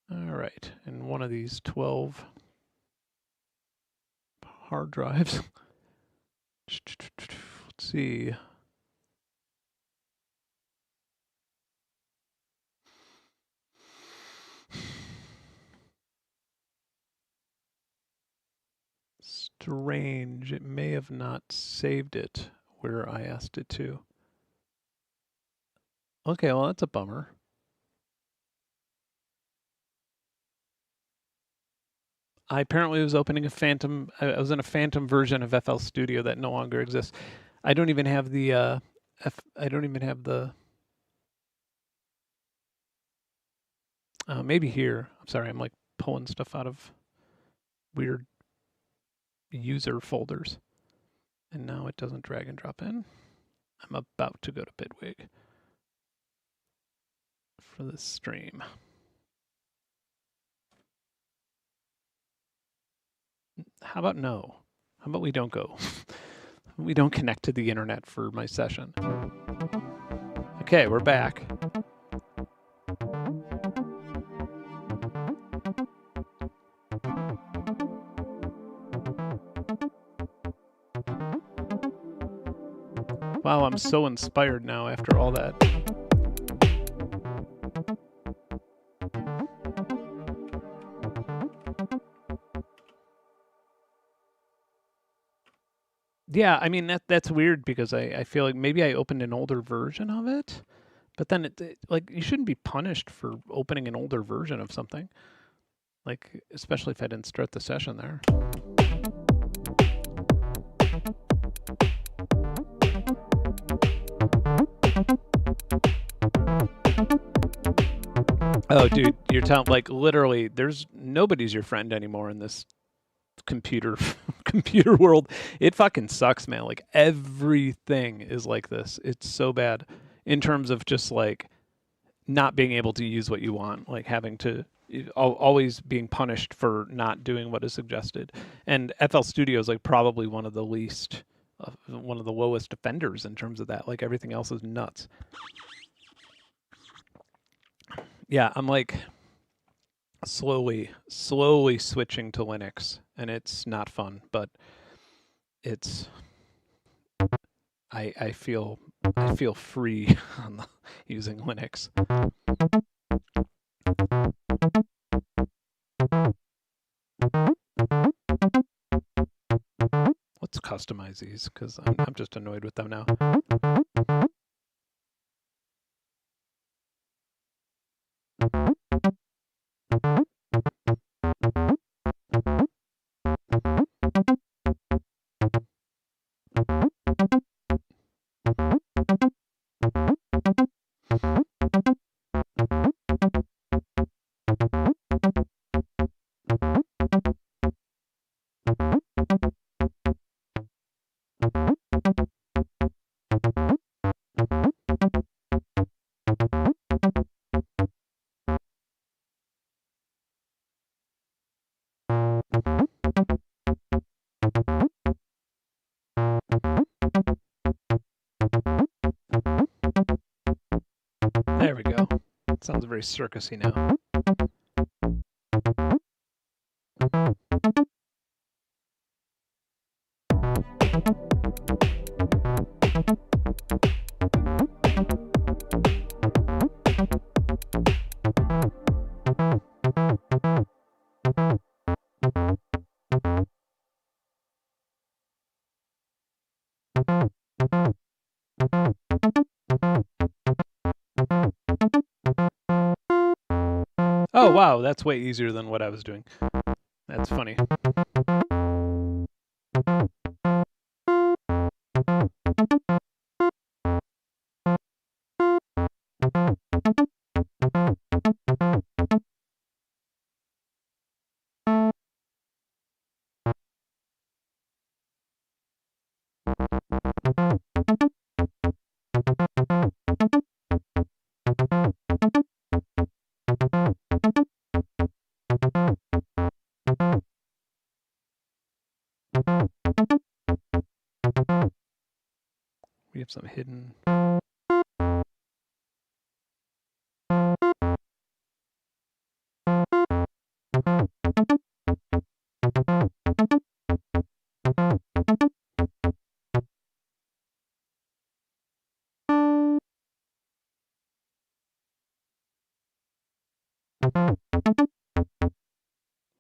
All right, and one of these 12 hard drives. Let's see. Strange. It may have not saved it where I asked it to. Okay, well, that's a bummer. I apparently was opening a Phantom. I was in a Phantom version of FL Studio that no longer exists. I don't even have the. I don't even have the. Maybe here. I'm sorry. I'm like pulling stuff out of weird user folders, and now it doesn't drag and drop in. I'm about to go to Bitwig for this stream. How about no? How about we don't go? We don't connect to the internet for my session. Okay, we're back. Wow, I'm so inspired now after all that. Yeah, I mean that's weird because I feel like maybe I opened an older version of it, but then it like you shouldn't be punished for opening an older version of something. Like especially if I didn't start the session there. Oh, dude, you're telling like literally nobody's your friend anymore in this computer world. It fucking sucks, man. Like everything is like this. It's so bad in terms of just like not being able to use what you want, like having to always being punished for not doing what is suggested. And FL Studio is like probably one of the lowest offenders in terms of that. Like everything else is nuts. Yeah, I'm like slowly switching to Linux, and it's not fun, but it's I feel free on using Linux. Let's customize these because I'm just annoyed with them now. Sounds very circusy now. Oh, wow, that's way easier than what I was doing. That's funny. We have some hidden.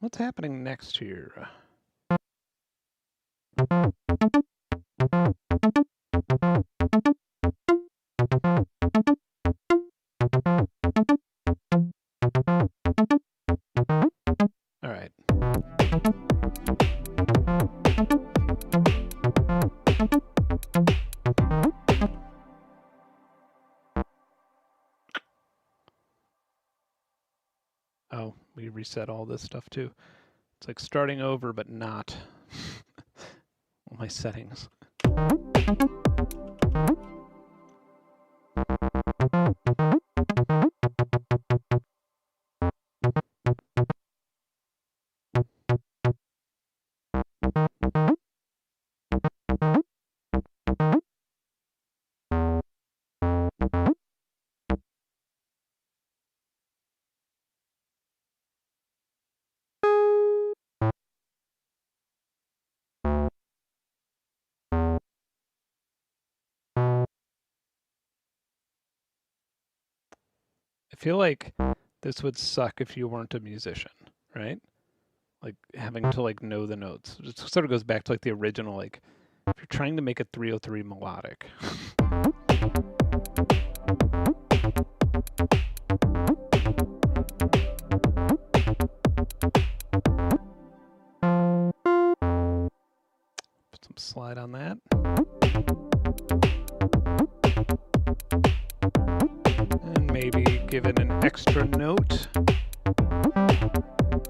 What's happening next here? All right. Oh, we reset all this stuff too. It's like starting over, but not. All my settings. I feel like this would suck if you weren't a musician, right? Like having to like know the notes. It sort of goes back to like the original, like if you're trying to make a 303 melodic. Put some slide on that. And maybe give it an extra note.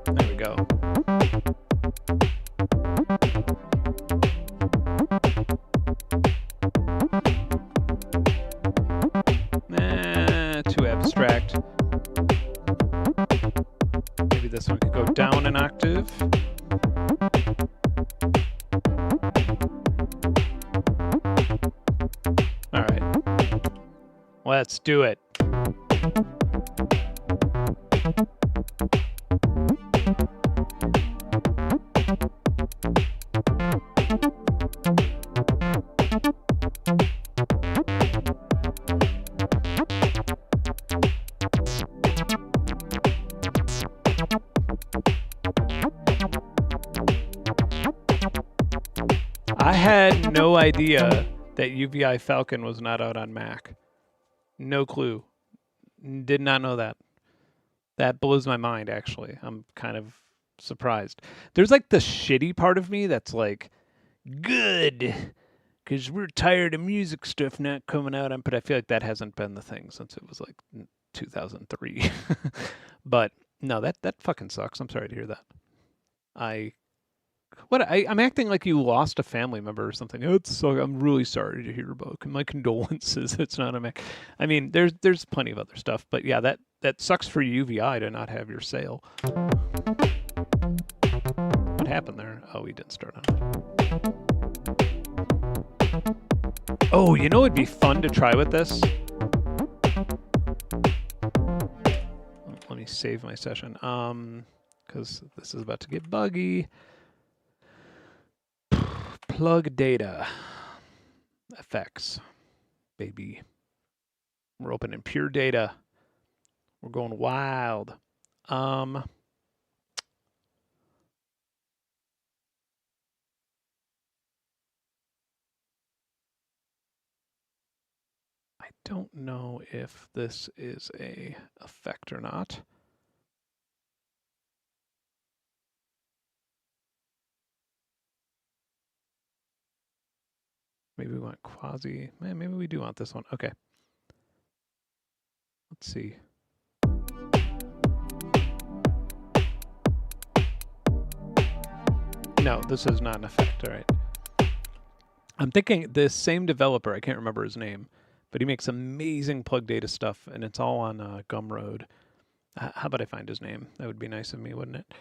There we go. Too abstract. Maybe this one could go down an octave. All right. Let's do it. I had no idea that UVI Falcon was not out on Mac. No clue. Did not know that. That blows my mind, actually. I'm kind of surprised. There's like the shitty part of me that's like, good, because we're tired of music stuff not coming out. But I feel like that hasn't been the thing since it was like 2003. But no, that fucking sucks. I'm sorry to hear that. I'm acting like you lost a family member or something. Oh, I'm really sorry to hear about. My condolences. It's not a Mac. I mean, there's plenty of other stuff, but yeah, that sucks for UVI to not have your sale. What happened there? Oh, we didn't start on it. Oh, you know it'd be fun to try with this? save my session. Because this is about to get buggy. Plug data. Effects. Baby. We're opening pure data. We're going wild. I don't know if this is a effect or not. Maybe we want quasi. Maybe we do want this one. Okay. Let's see. No, this is not an effect. All right. I'm thinking this same developer, I can't remember his name, but he makes amazing plug data stuff, and it's all on Gumroad. How about I find his name? That would be nice of me, wouldn't it?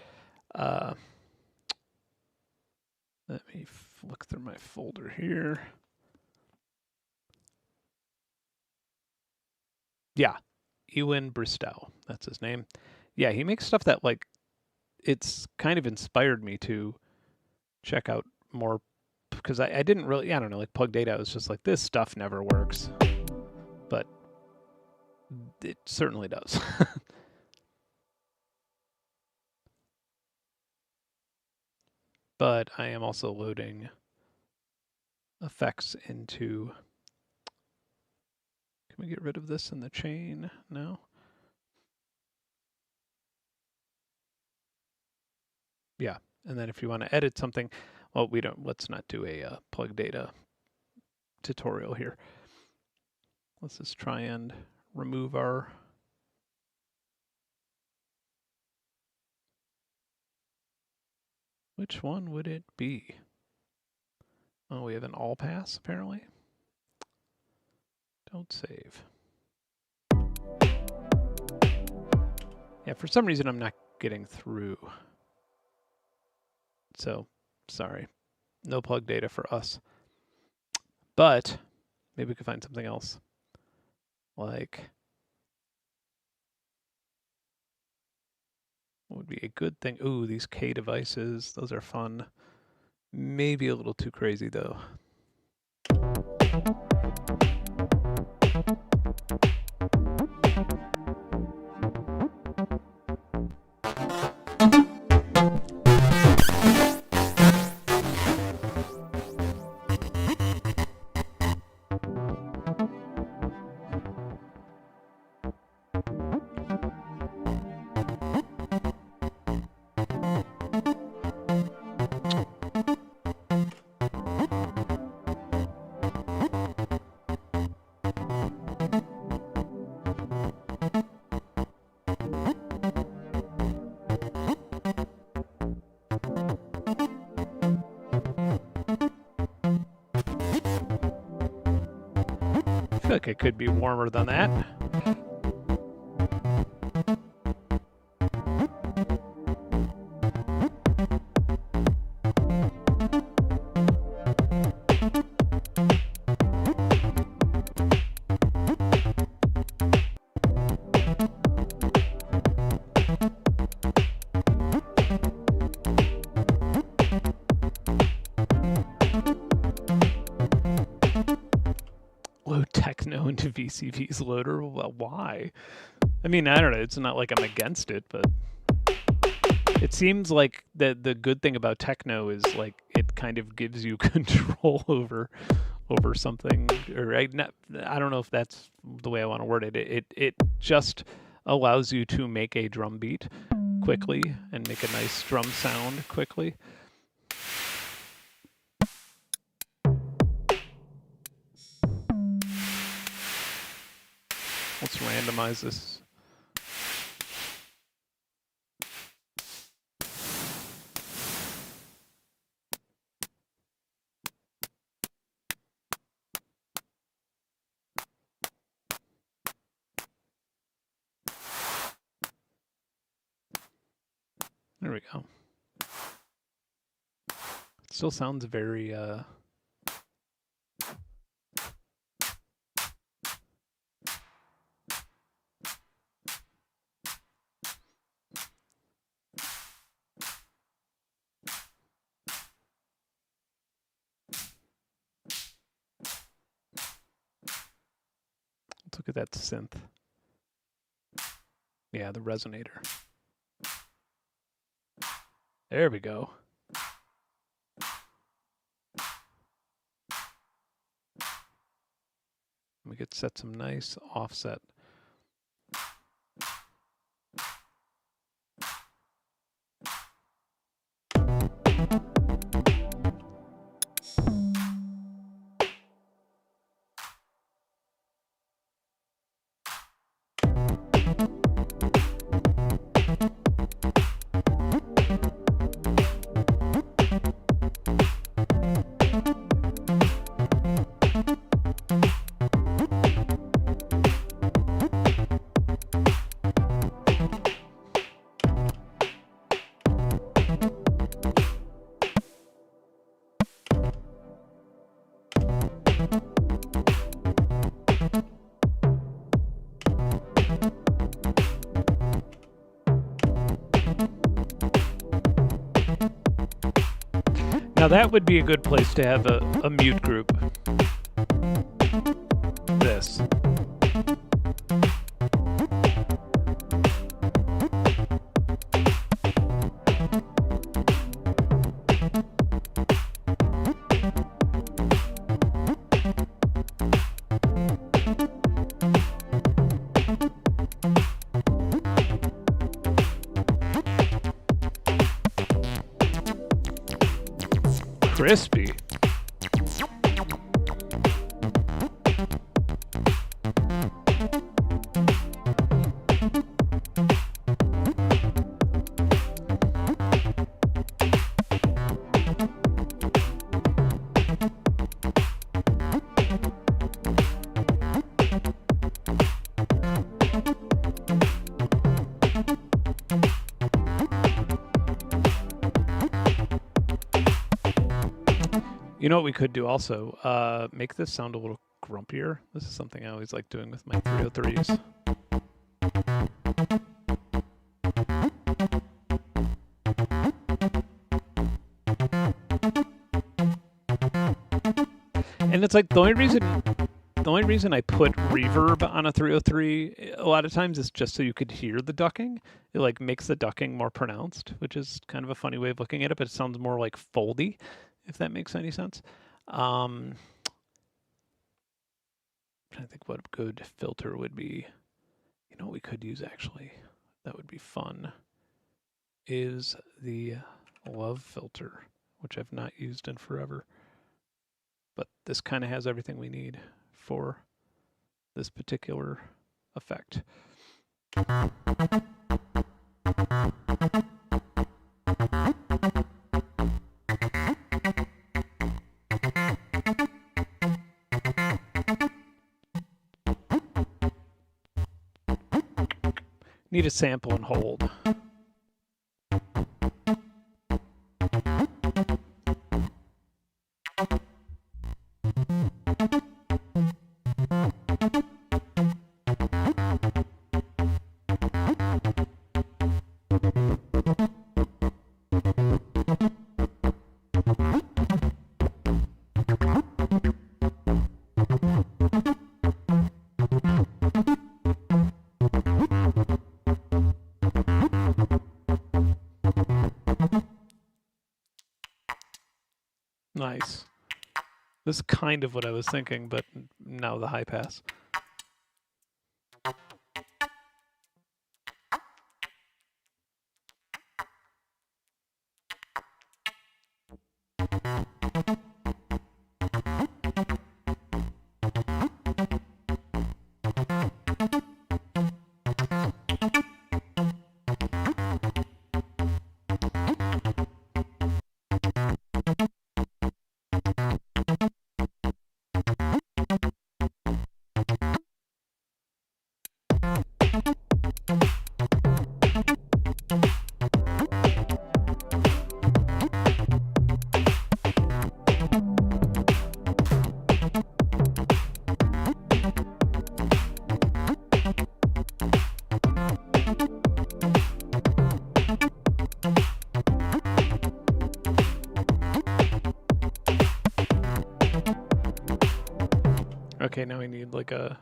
Let me look through my folder here. Yeah, Ewan Bristow. That's his name. Yeah, he makes stuff that, like, it's kind of inspired me to check out more, because I didn't really, I don't know, like plug data, I was just like, this stuff never works. But it certainly does. But I am also loading effects into, can we get rid of this in the chain? No? Yeah, and then if you want to edit something, well, we don't, let's not do a plug data tutorial here. Let's just try and remove our, which one would it be? Oh, we have an all pass apparently. Don't save. Yeah, for some reason I'm not getting through. So, sorry. No plug data for us. But maybe we could find something else. Like, what would be a good thing? Ooh, these K devices, those are fun. Maybe a little too crazy though. I feel like it could be warmer than that. Load techno into VCV's loader? Well, why? I mean, I don't know. It's not like I'm against it, but it seems like the good thing about techno is like it kind of gives you control over something, or I don't know if that's the way I want to word it. It just allows you to make a drum beat quickly and make a nice drum sound quickly. Let's randomize this. There we go. It still sounds very Let's look at that synth. Yeah, the resonator. There we go. We could set some nice offset. Now that would be a good place to have a mute group. This. Crispy. You know what we could do also? Make this sound a little grumpier. This is something I always like doing with my 303s. And it's like the only reason I put reverb on a 303 a lot of times is just so you could hear the ducking. It like makes the ducking more pronounced, which is kind of a funny way of looking at it, but it sounds more like foldy, if that makes any sense. I'm trying to think what a good filter would be. You know what we could use actually? That would be fun. Is the Love filter, which I've not used in forever. But this kind of has everything we need for this particular effect. Need a sample and hold. Nice. This is kind of what I was thinking, but now the high pass. Okay, now we need like a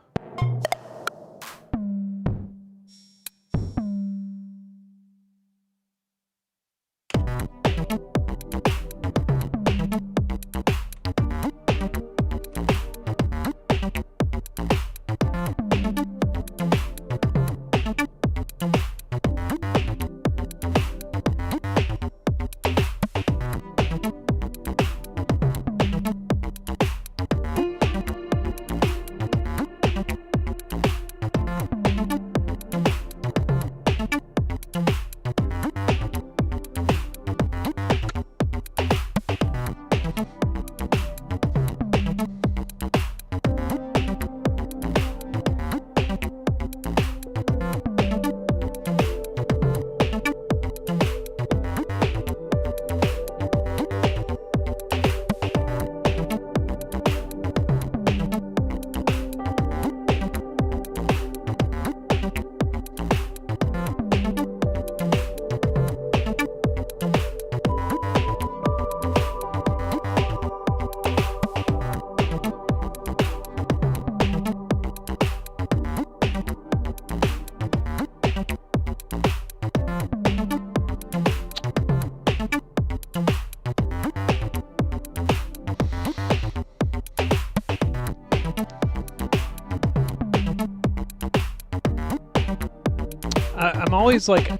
I'm always like,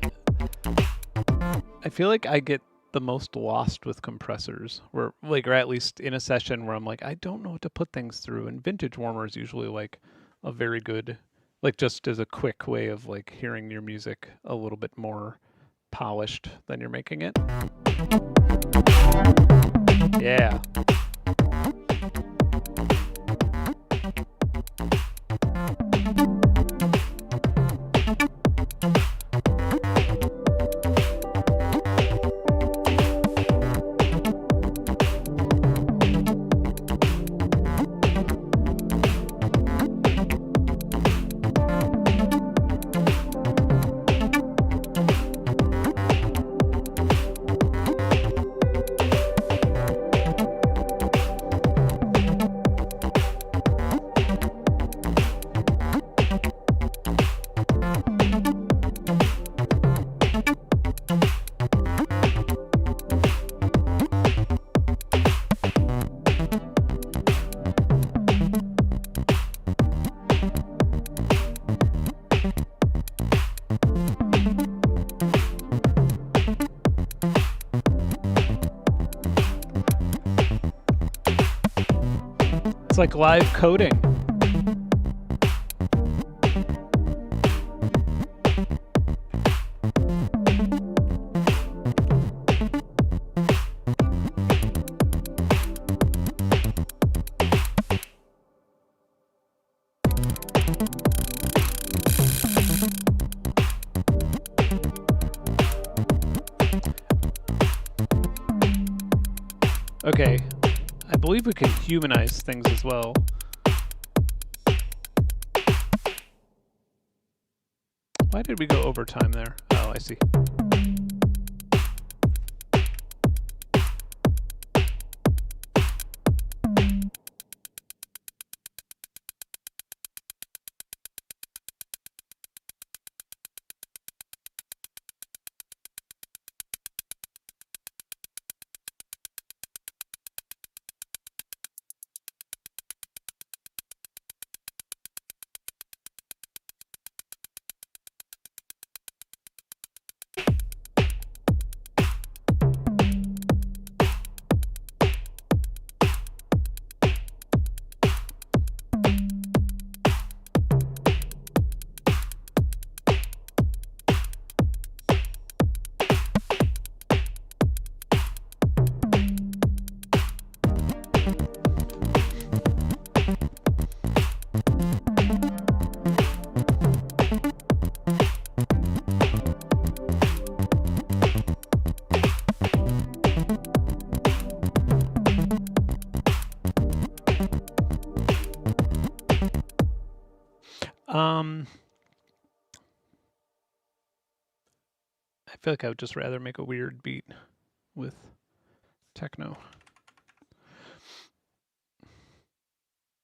I feel like I get the most lost with compressors, where like, or at least in a session where I'm like, I don't know what to put things through. And Vintage Warmer is usually like a very good, like just as a quick way of like hearing your music a little bit more polished than you're making it. Yeah. It's like live coding. Okay, I believe we can humanize things as well. Why did we go overtime there? Oh, I see. I feel like I would just rather make a weird beat with techno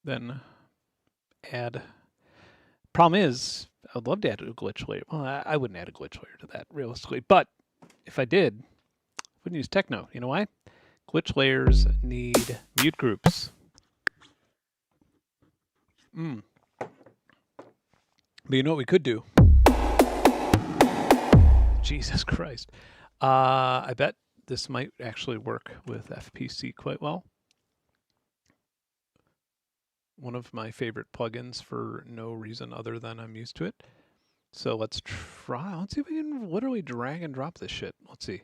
than add. Problem is, I would love to add a glitch layer. Well, I wouldn't add a glitch layer to that realistically, but if I did, I wouldn't use techno. You know why? Glitch layers need mute groups. But you know what we could do? Jesus Christ. I bet this might actually work with FPC quite well. One of my favorite plugins for no reason other than I'm used to it. So let's try. Let's see if we can literally drag and drop this shit. Let's see.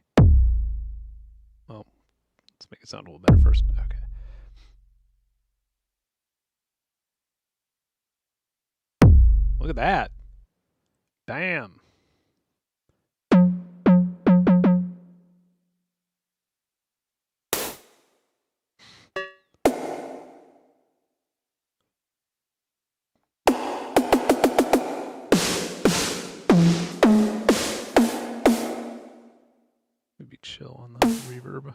Well, let's make it sound a little better first. Okay. Look at that. Bam. Maybe chill on the reverb.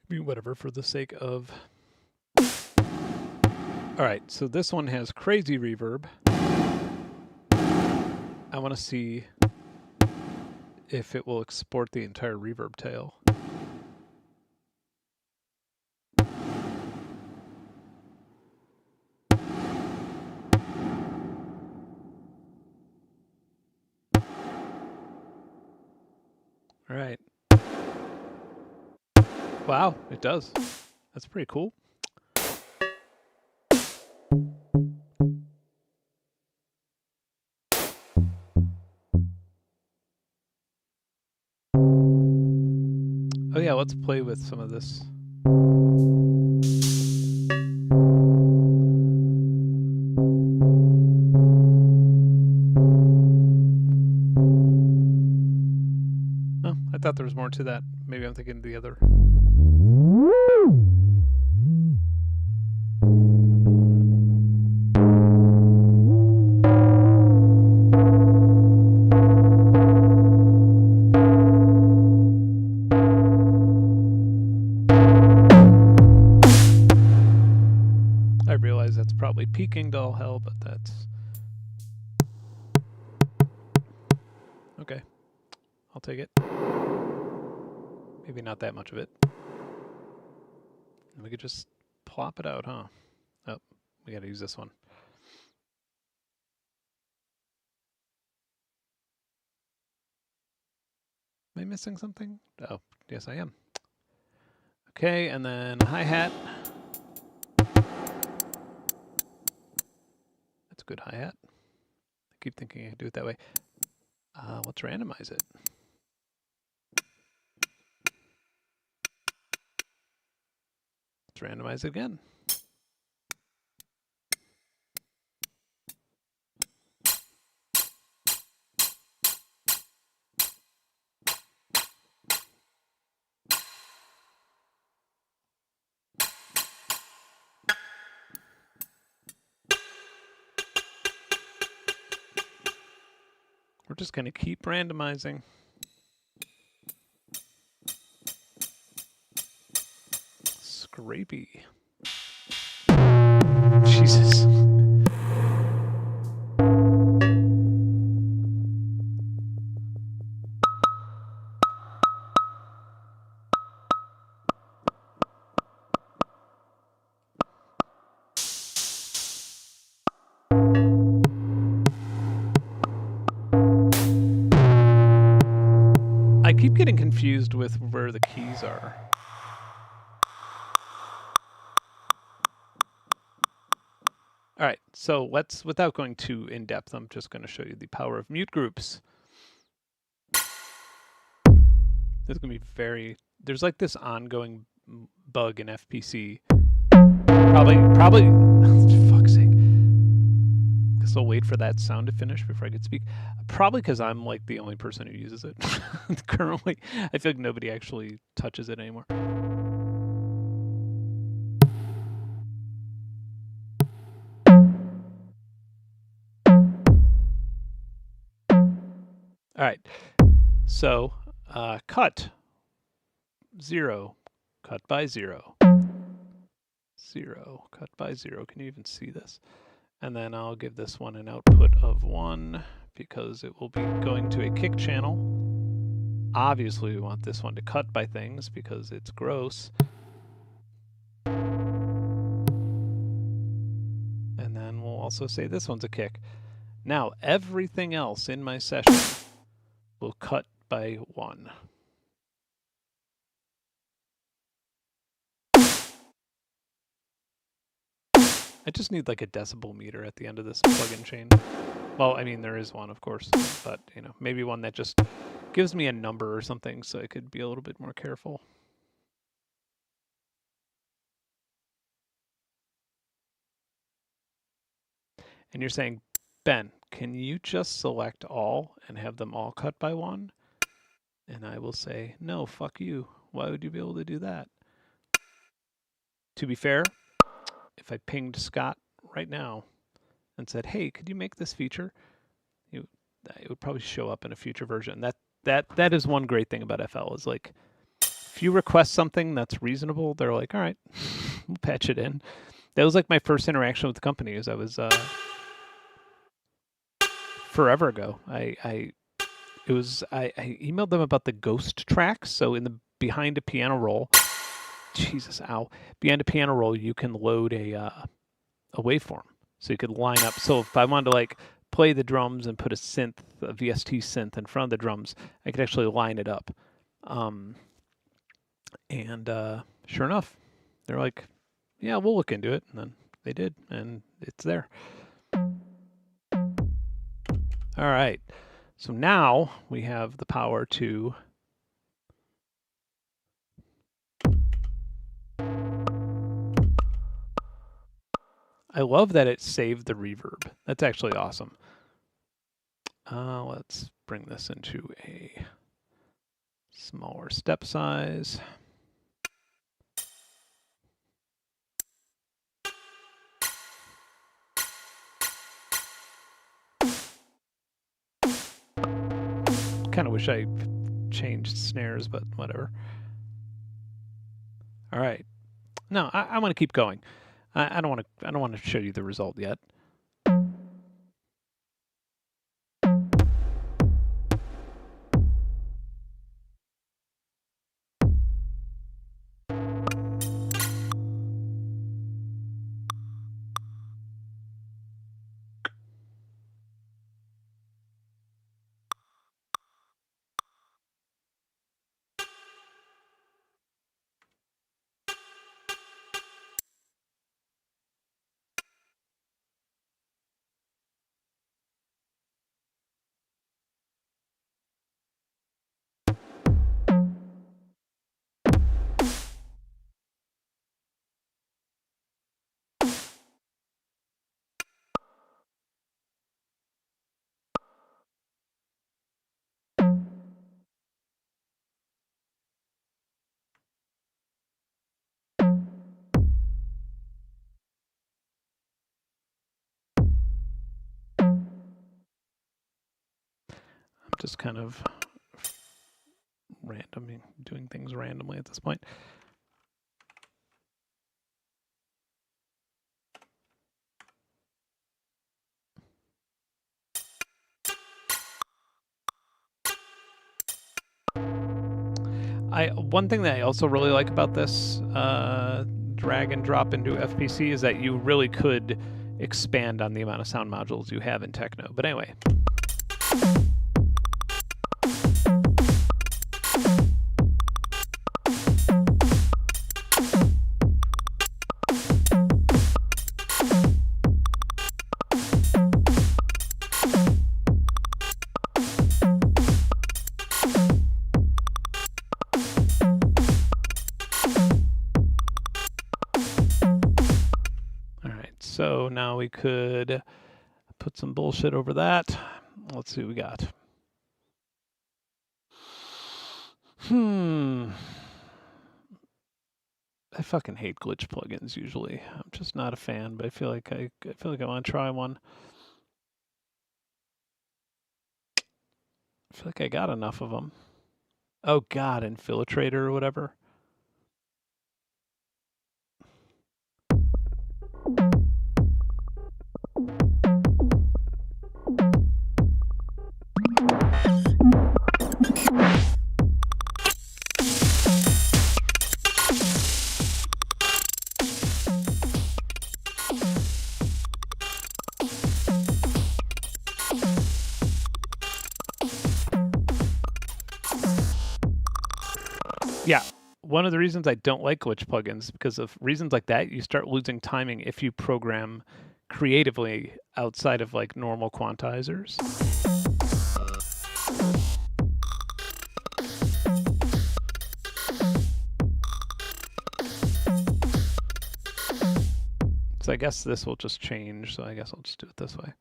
Maybe whatever for the sake of... All right, so this one has crazy reverb. I want to see if it will export the entire reverb tail. right. Wow, it does. That's pretty cool. Oh yeah, let's play with some of this. Oh, I thought there was more to that. Maybe I'm thinking of the other. I realize that's probably peaking to all hell, but that's okay. I'll take it. Maybe not that much of it. We could just plop it out, huh? Oh, we gotta use this one. Am I missing something? Oh, yes I am. Okay, and then hi-hat. That's a good hi-hat. I keep thinking I can do it that way. Let's randomize it. Let's randomize it again. We're just gonna keep randomizing. Scrapey. Jesus. I keep getting confused with where the keys are. All right, so let's, without going too in depth, I'm just going to show you the power of mute groups. This is going to be very, there's like this ongoing bug in FPC. Probably, for fuck's sake. Because I'll wait for that sound to finish before I could speak. Probably because I'm like the only person who uses it currently. I feel like nobody actually touches it anymore. All right, so cut 0, cut by 0, 0, cut by 0. Can you even see this? And then I'll give this one an output of 1 because it will be going to a kick channel. Obviously, we want this one to cut by things because it's gross. And then we'll also say this one's a kick. Now, everything else in my session will cut by 1. I just need like a decibel meter at the end of this plug-in chain. Well, I mean, there is one, of course, but you know, maybe one that just gives me a number or something so I could be a little bit more careful. And you're saying, Ben, can you just select all and have them all cut by 1? And I will say, no, fuck you. Why would you be able to do that? To be fair, if I pinged Scott right now and said, hey, could you make this feature? It would probably show up in a future version. That is one great thing about FL is like, if you request something that's reasonable, they're like, all right, we'll patch it in. That was like my first interaction with the company. As I was forever ago. I emailed them about the ghost tracks. So in the behind a piano roll, Jesus, ow, behind a piano roll, you can load a waveform. So you could line up. So if I wanted to like play the drums and put a synth, a VST synth in front of the drums, I could actually line it up. And sure enough, they're like, yeah, we'll look into it. And then they did, and it's there. All right. So now we have the power to I love that it saved the reverb. That's actually awesome. Let's bring this into a smaller step size. Kind of wish I changed snares, but whatever. All right. No, I want to keep going. I don't want to show you the result yet. I'm just kind of doing things randomly at this point. One thing that I also really like about this drag and drop into FPC is that you really could expand on the amount of sound modules you have in Tekno. But anyway. So now we could put some bullshit over that. Let's see what we got. I fucking hate glitch plugins usually. I'm just not a fan, but I feel like I want to try one. I feel like I got enough of them. Oh God, Infiltrator or whatever. Yeah, one of the reasons I don't like glitch plugins, because of reasons like that, you start losing timing if you program creatively outside of like normal quantizers. So I guess this will just change, so I guess I'll just do it this way.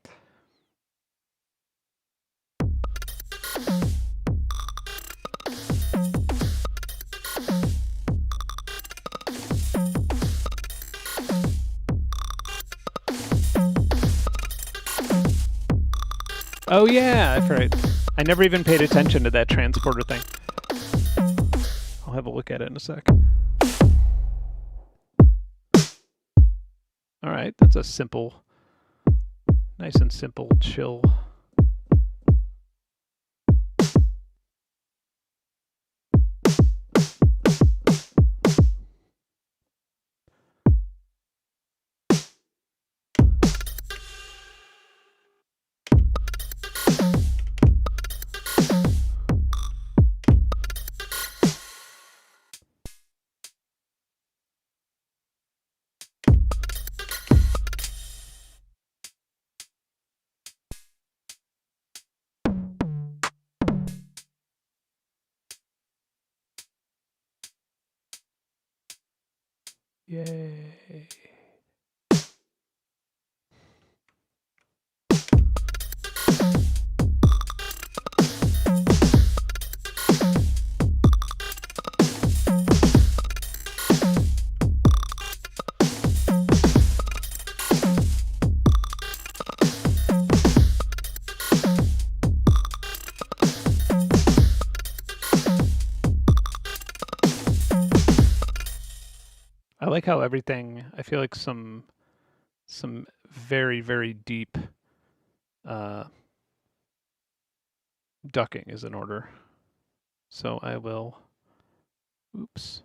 Oh yeah, that's right. I never even paid attention to that transporter thing. I'll have a look at it in a sec. All right, that's a simple, nice and simple, chill. Yay. I like how everything, I feel like some very, very deep ducking is in order. So I will, oops.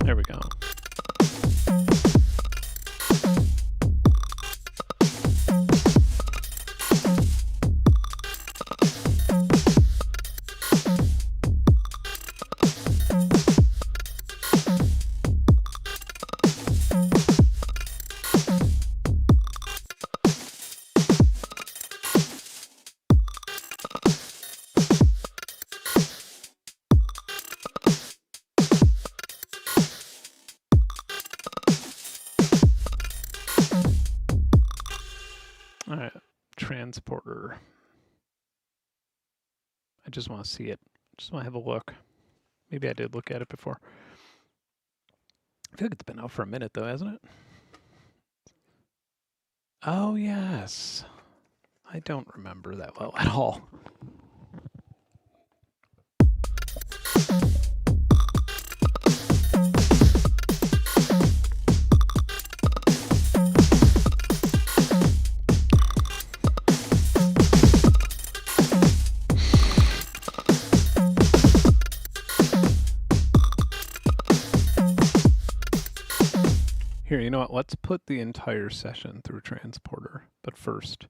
There we go. All right, transporter. I just want to see it. Just want to have a look. Maybe I did look at it before. I feel like it's been out for a minute though, hasn't it? Oh yes. I don't remember that well at all. Here, you know what? Let's put the entire session through transporter, but first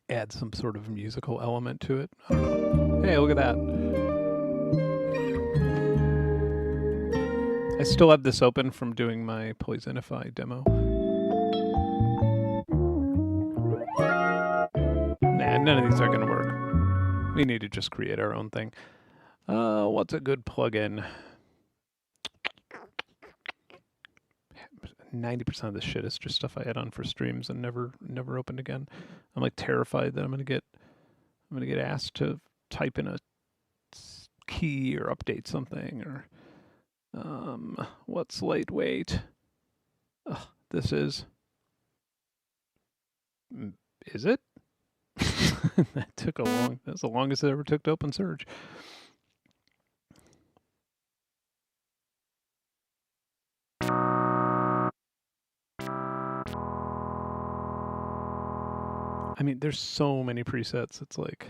add some sort of musical element to it. I don't know. Hey, look at that. I still have this open from doing my Poisonify demo. Nah, none of these are going to work. We need to just create our own thing. What's a good plugin? 90% of this shit is just stuff I add on for streams and never opened again. I'm like terrified that I'm gonna get asked to type in a key or update something or what's lightweight? This is it? That took that's the longest it ever took to open Surge. I mean, there's so many presets. It's like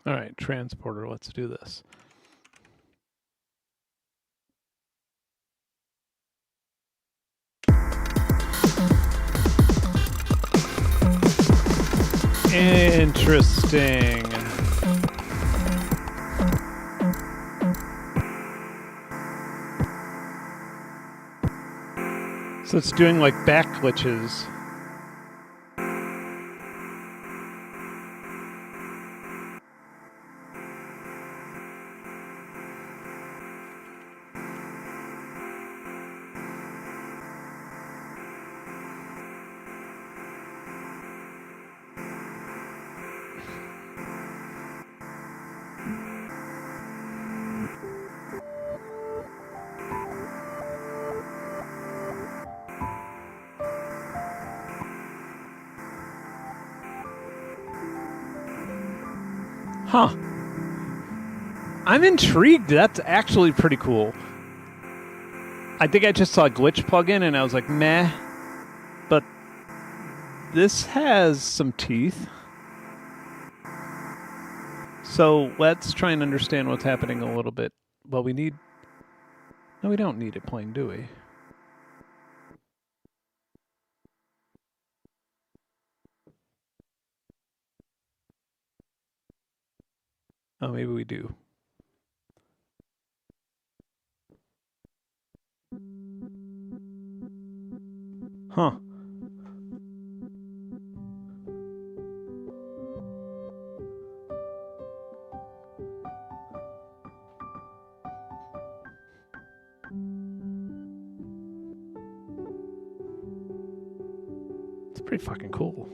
all right, transporter, let's do this. Interesting. So it's doing like back glitches. Huh. I'm intrigued. That's actually pretty cool. I think I just saw a glitch plugin and I was like, meh. But this has some teeth. So let's try and understand what's happening a little bit. Well, we need... No, we don't need it playing, do we? Oh, maybe we do. Huh. It's pretty fucking cool.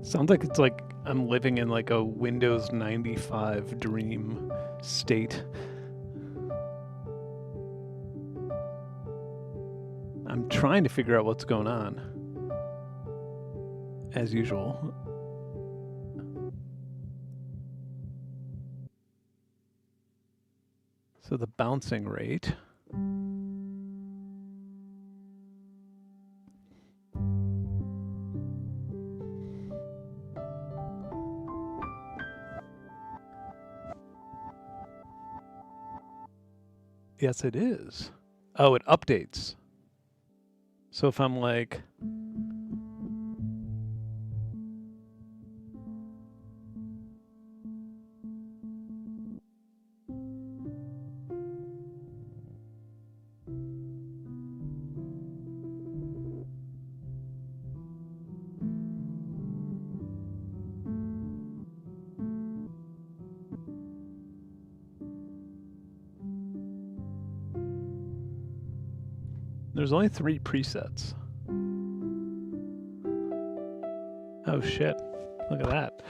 Sounds like it's like I'm living in like a Windows 95 dream state. I'm trying to figure out what's going on. As usual. So the bouncing rate. Yes, it is. Oh, it updates. So if I'm like... There's only 3 presets. Oh shit. Look at that.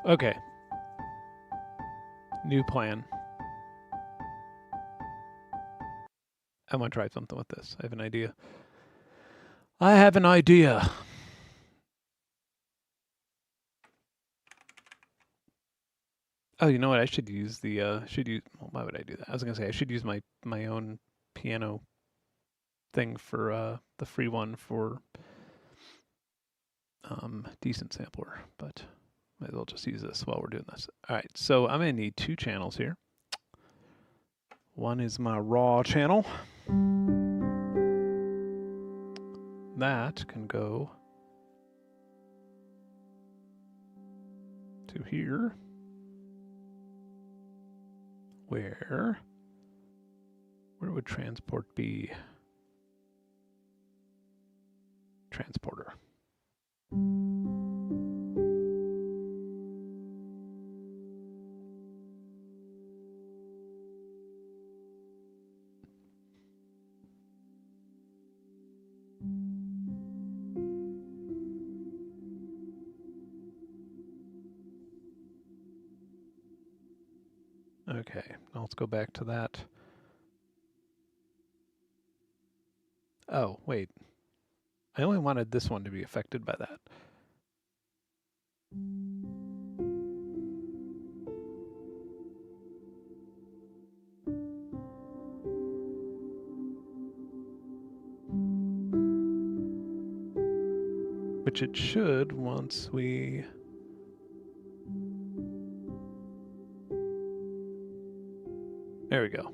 Okay. New plan. I want to try something with this. I have an idea. I have an idea. Oh, you know what? I should use the, well, why would I do that? I was gonna say I should use my own piano thing for, the free one for, decent sampler, but might as well just use this while we're doing this. All right, so I'm gonna need 2 channels here. One is my raw channel. That can go to here. Where would transport be? Transporter. Okay, now let's go back to that. Oh, wait. I only wanted this one to be affected by that. Which it should once we... There we go.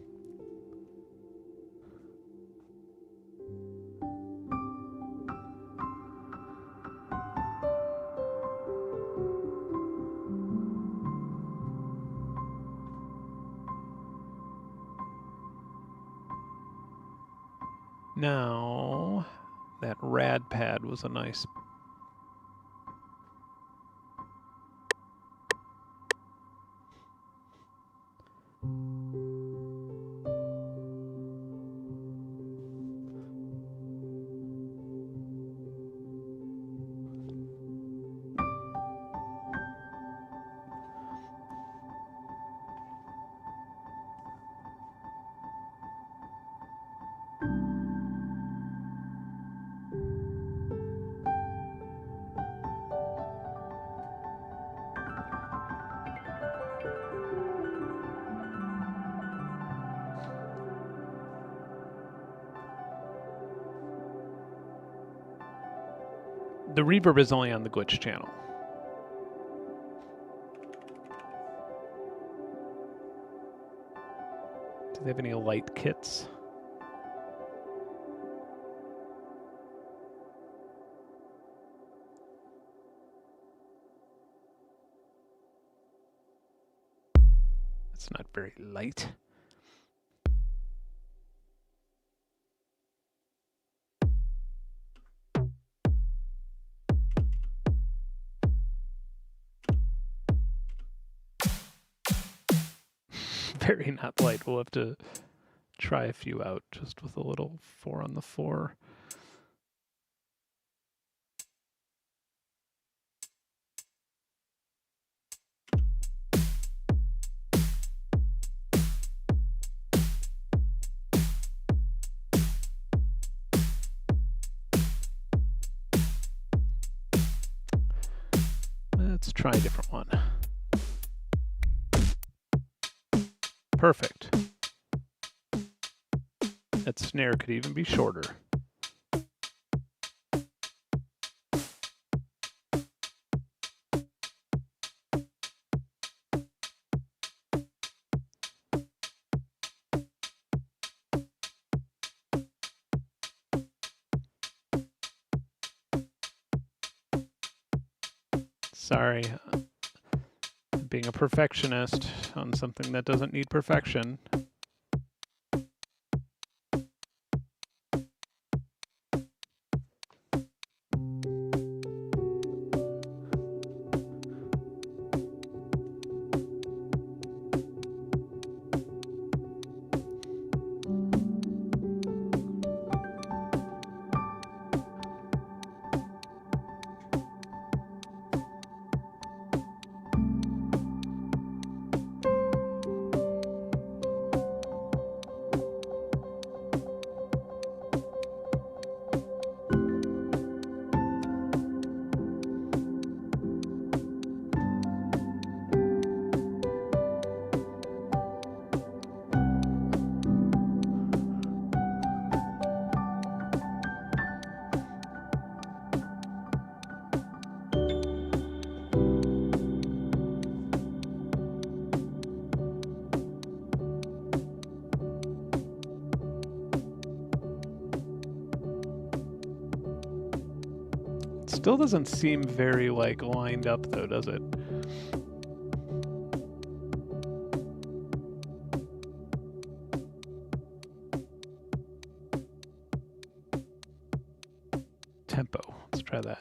Now, that rad pad was a nice... The reverb is only on the glitch channel. Do they have any light kits? It's not very light. Very not light. We'll have to try a few out just with a little 4 on the 4. Let's try a different one. Perfect. That snare could even be shorter. Sorry, being a perfectionist on something that doesn't need perfection. Still doesn't seem very, like, lined up, though, does it? Tempo. Let's try that.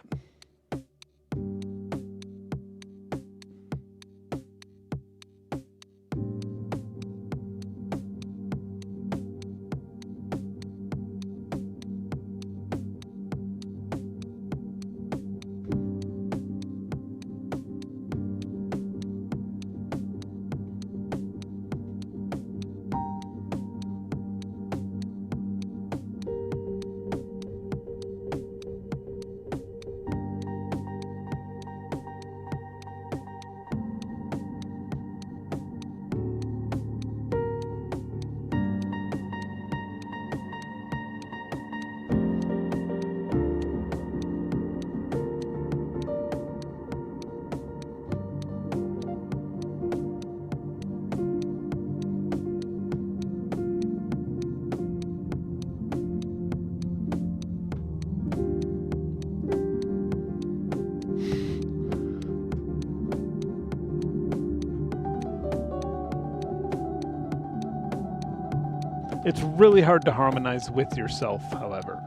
It's really hard to harmonize with yourself, however,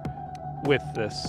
with this.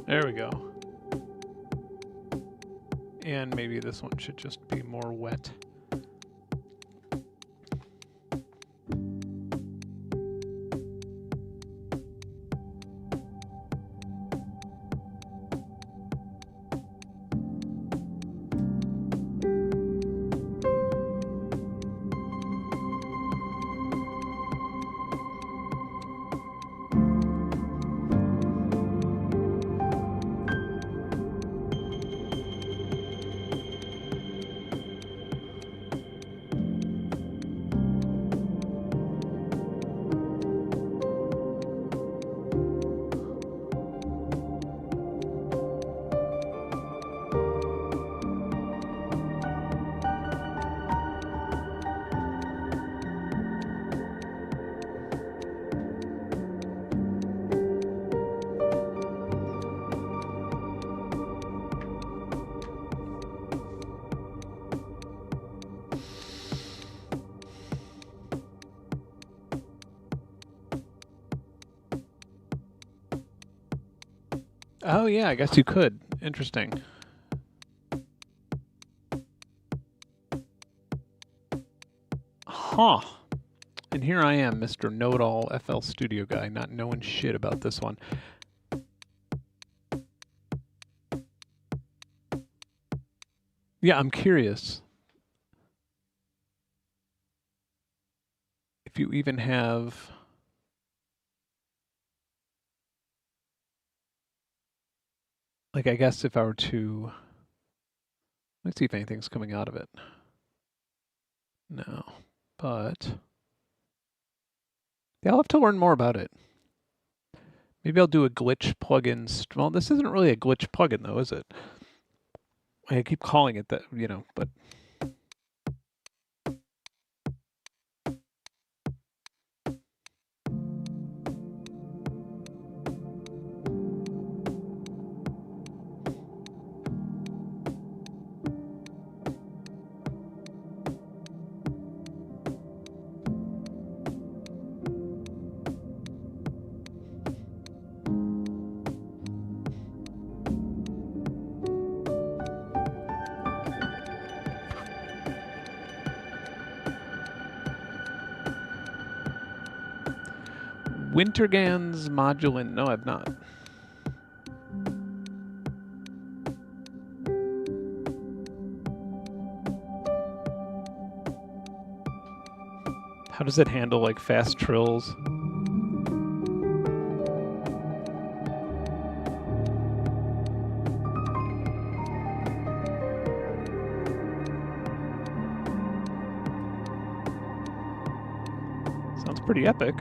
There we go. And maybe this one should just be more wet. Oh yeah, I guess you could. Interesting. Huh. And here I am, Mr. Know-It-All FL Studio guy, not knowing shit about this one. Yeah, I'm curious if you even have... Like, I guess if I were to... Let's see if anything's coming out of it. No, but... Yeah, I'll have to learn more about it. Maybe I'll do a glitch plugin. Well, this isn't really a glitch plugin, though, is it? I keep calling it that, you know, but... Wintergans Modulin. No, I've not. How does it handle like fast trills? Sounds pretty epic.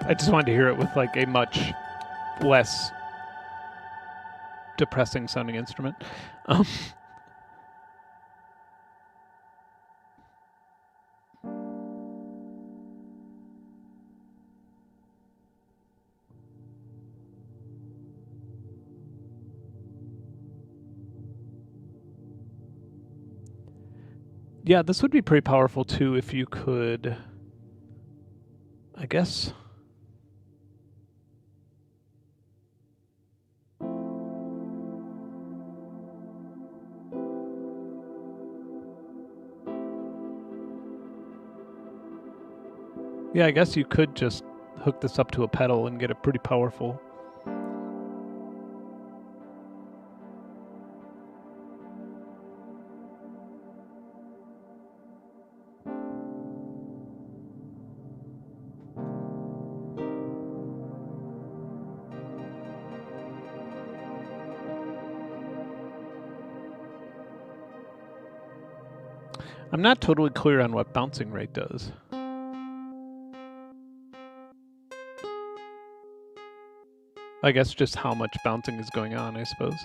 I just wanted to hear it with like a much less depressing sounding instrument. Yeah, this would be pretty powerful too if you could, I guess. Yeah, I guess you could just hook this up to a pedal and get it pretty powerful. I'm not totally clear on what bouncing rate does. I guess just how much bouncing is going on, I suppose.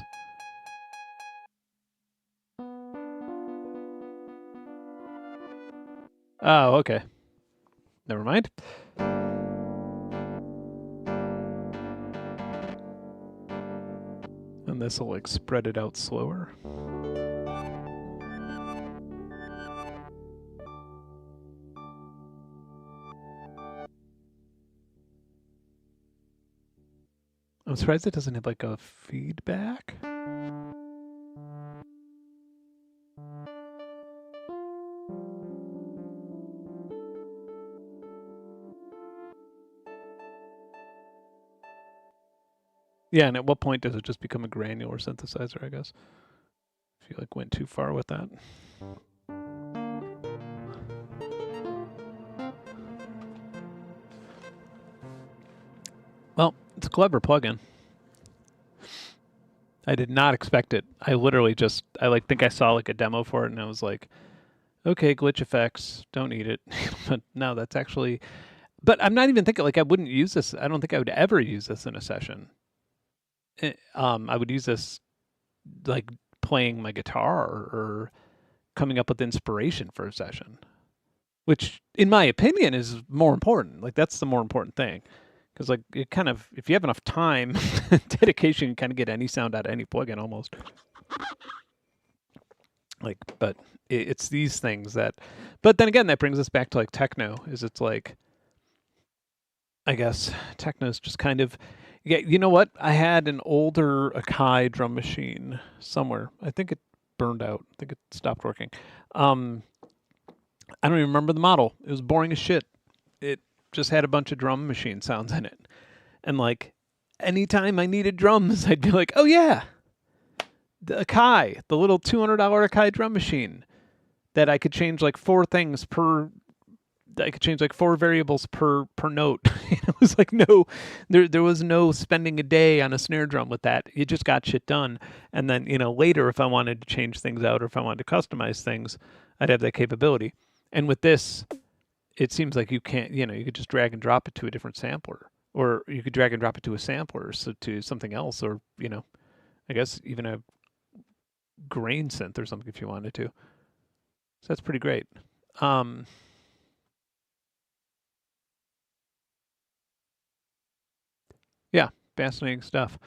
Oh, okay. Never mind. And this will like spread it out slower. I'm surprised it doesn't have like a feedback. Yeah, and at what point does it just become a granular synthesizer, I guess? If you like went too far with that. Well, it's a clever plugin. I did not expect it. I literally just, I like think I saw like a demo for it and I was like, okay, glitch effects, don't need it. But no, that's actually, but I'm not even thinking like I wouldn't use this. I don't think I would ever use this in a session. I would use this like playing my guitar or coming up with inspiration for a session, which in my opinion is more important. Like that's the more important thing. Because like it kind of, if you have enough time, dedication, you kind of get any sound out of any plugin almost. Like, but it's these things that, but then again, that brings us back to like techno. Is it's like, I guess techno is just kind of, yeah. You know what? I had an older Akai drum machine somewhere. I think it burned out. I think it stopped working. I don't even remember the model. It was boring as shit. It just had a bunch of drum machine sounds in it. And like anytime I needed drums, I'd be like, oh yeah, the Akai, the little $200 Akai drum machine that I could change like four things per. I could change like four variables per note. It was like no, there was no spending a day on a snare drum with that. You just got shit done. And then later, if I wanted to change things out or if I wanted to customize things, I'd have that capability. And with this, it seems like you can't. You could just drag and drop it to a different sampler, or you could drag and drop it to a sampler, so to something else, or I guess even a grain synth or something if you wanted to. So that's pretty great. Yeah, fascinating stuff.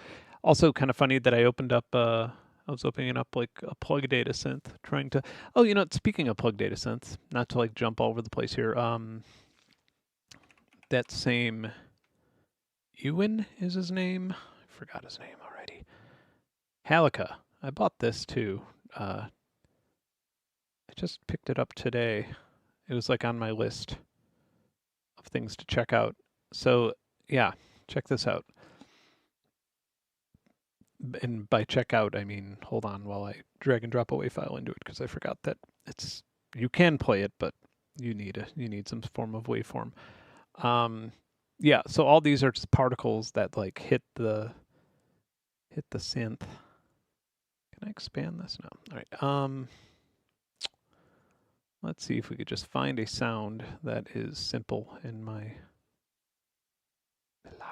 Also, kind of funny that I opened up. I was opening up like a plug data synth, trying to. Oh, speaking of plug data synths, not to like jump all over the place here. That same Ewan is his name. I forgot his name already. Halika. I bought this too. I just picked it up today. It was like on my list of things to check out. So yeah, check this out. And by check out, I mean hold on while I drag and drop a WAV file into it because I forgot that you can play it, but you need some form of waveform. Yeah, so all these are just particles that like hit the synth. Can I expand this? No. All right. Let's see if we could just find a sound that is simple in my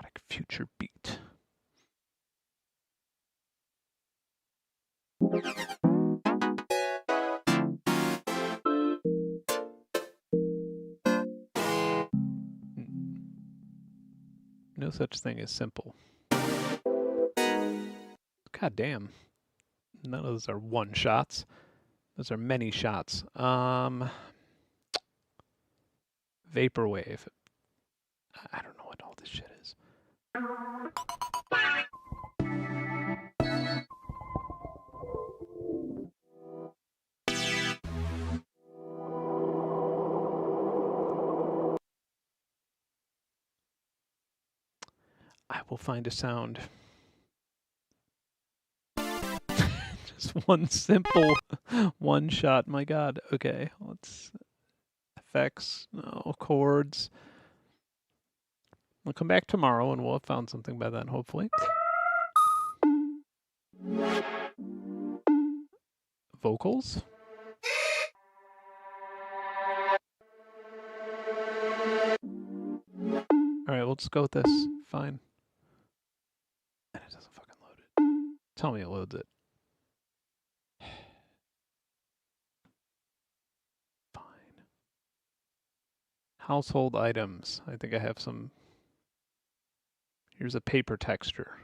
Exotic future beat. No such thing as simple. God damn. None of those are one shots. Those are many shots. Vaporwave. I don't know what all this shit is. I will find a sound. Just one simple one shot. My God. Okay. Let's effects. No chords. We'll come back tomorrow and we'll have found something by then, hopefully. Vocals. All right, let's go with this. Fine. And it doesn't fucking load it. Tell me it loads it. Fine. Household items. I think I have some. Here's a paper texture.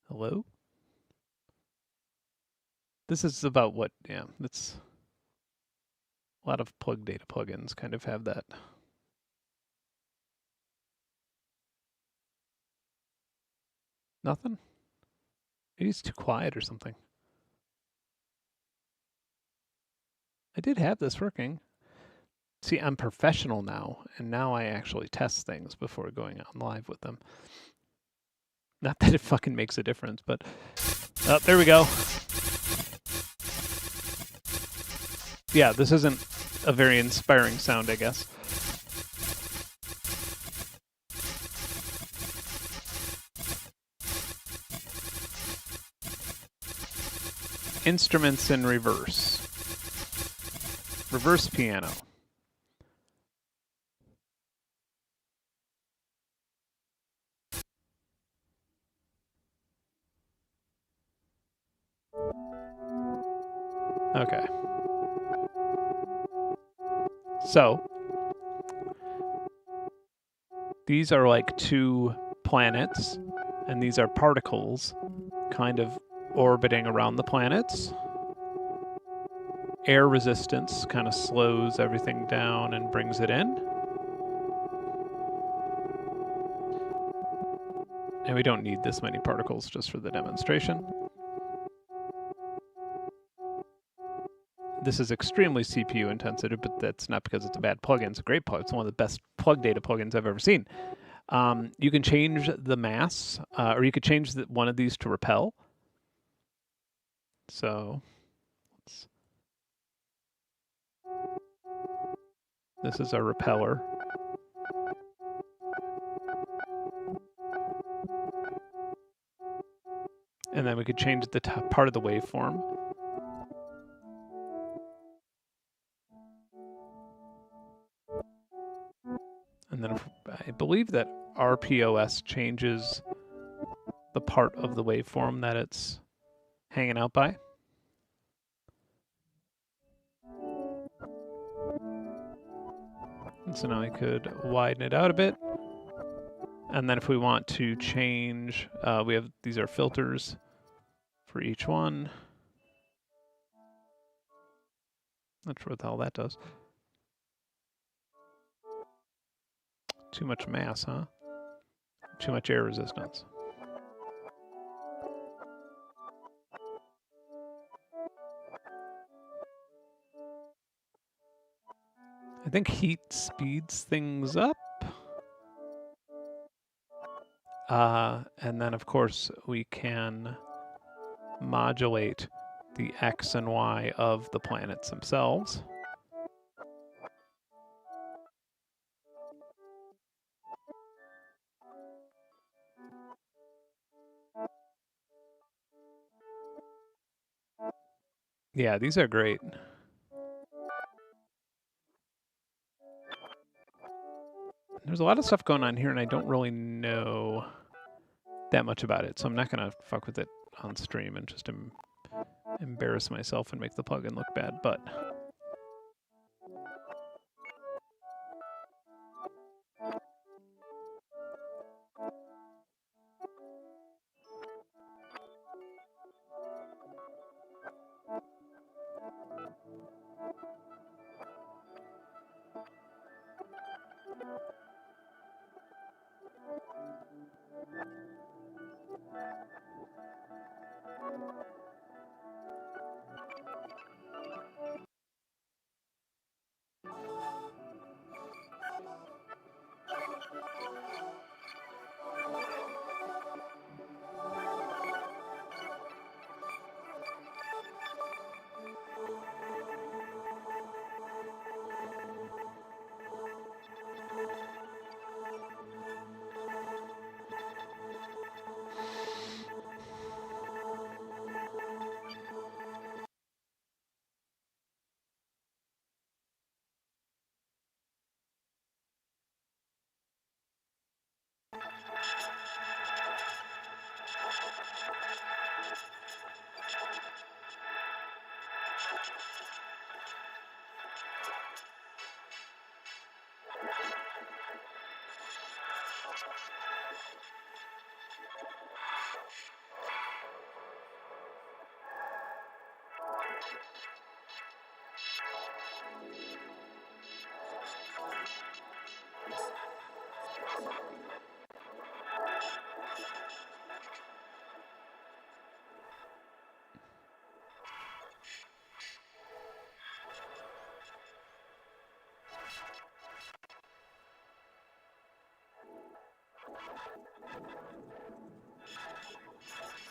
Hello? This is about what, yeah, that's a lot of plug data plugins kind of have that. Nothing? Maybe it's too quiet or something. I did have this working. See, I'm professional now, and now I actually test things before going on live with them. Not that it fucking makes a difference, but... Oh, there we go. Yeah, this isn't a very inspiring sound, I guess. Instruments in reverse. Reverse piano. Okay. So, these are like two planets, and these are particles kind of orbiting around the planets. Air resistance kind of slows everything down and brings it in. And we don't need this many particles just for the demonstration. This is extremely CPU intensive, but that's not because it's a bad plugin. It's a great plugin. It's one of the best plug data plugins I've ever seen. You can change the mass, or you could change one of these to repel. So, this is our repeller. And then we could change the top part of the waveform. And then I believe that RPOS changes the part of the waveform that it's hanging out by. And so now I could widen it out a bit. And then if we want to change, these are filters for each one. Not sure what the hell that does. Too much mass, huh? Too much air resistance. I think heat speeds things up. And then, of course, we can modulate the X and Y of the planets themselves. Yeah, these are great. There's a lot of stuff going on here, and I don't really know that much about it, so I'm not going to fuck with it on stream and just embarrass myself and make the plugin look bad, but...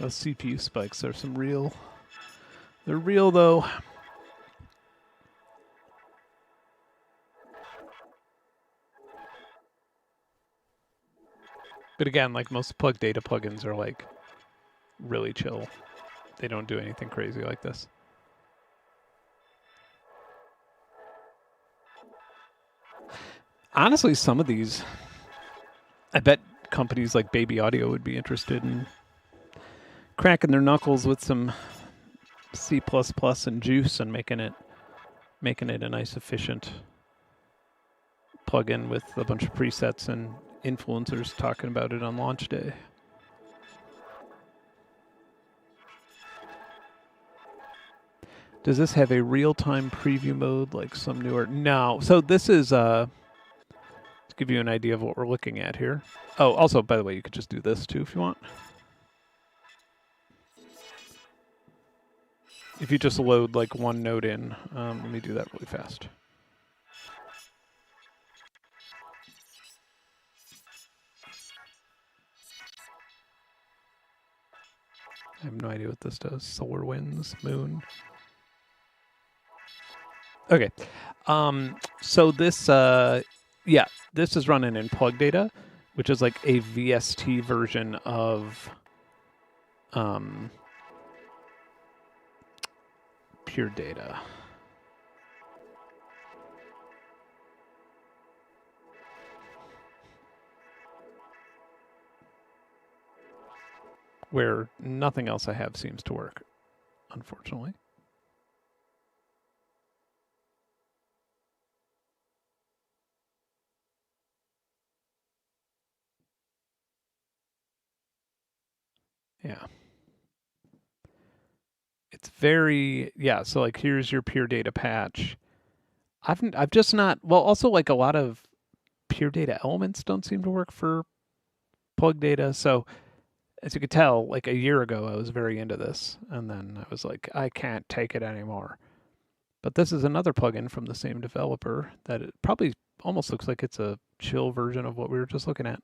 Those CPU spikes are some real... They're real, though. But again, like most plug data plugins are like really chill. They don't do anything crazy like this. Honestly, some of these, I bet companies like Baby Audio would be interested in cracking their knuckles with some C++ and Juice and making it a nice, efficient plugin with a bunch of presets and influencers talking about it on launch day. Does this have a real-time preview mode like some newer? No. So this is, to give you an idea of what we're looking at here. Oh, also, by the way, you could just do this too if you want. If you just load like one note in, let me do that really fast. I have no idea what this does. Solar winds, moon. Okay. So this, yeah, this is running in plug data, which is like a VST version of pure data. Where nothing else I have seems to work, unfortunately. Yeah. It's very, yeah, so like here's your pure data patch. I've just not, well, also like a lot of pure data elements don't seem to work for plug data. So as you could tell, like a year ago, I was very into this. And then I was like, I can't take it anymore. But this is another plugin from the same developer that it probably almost looks like it's a chill version of what we were just looking at.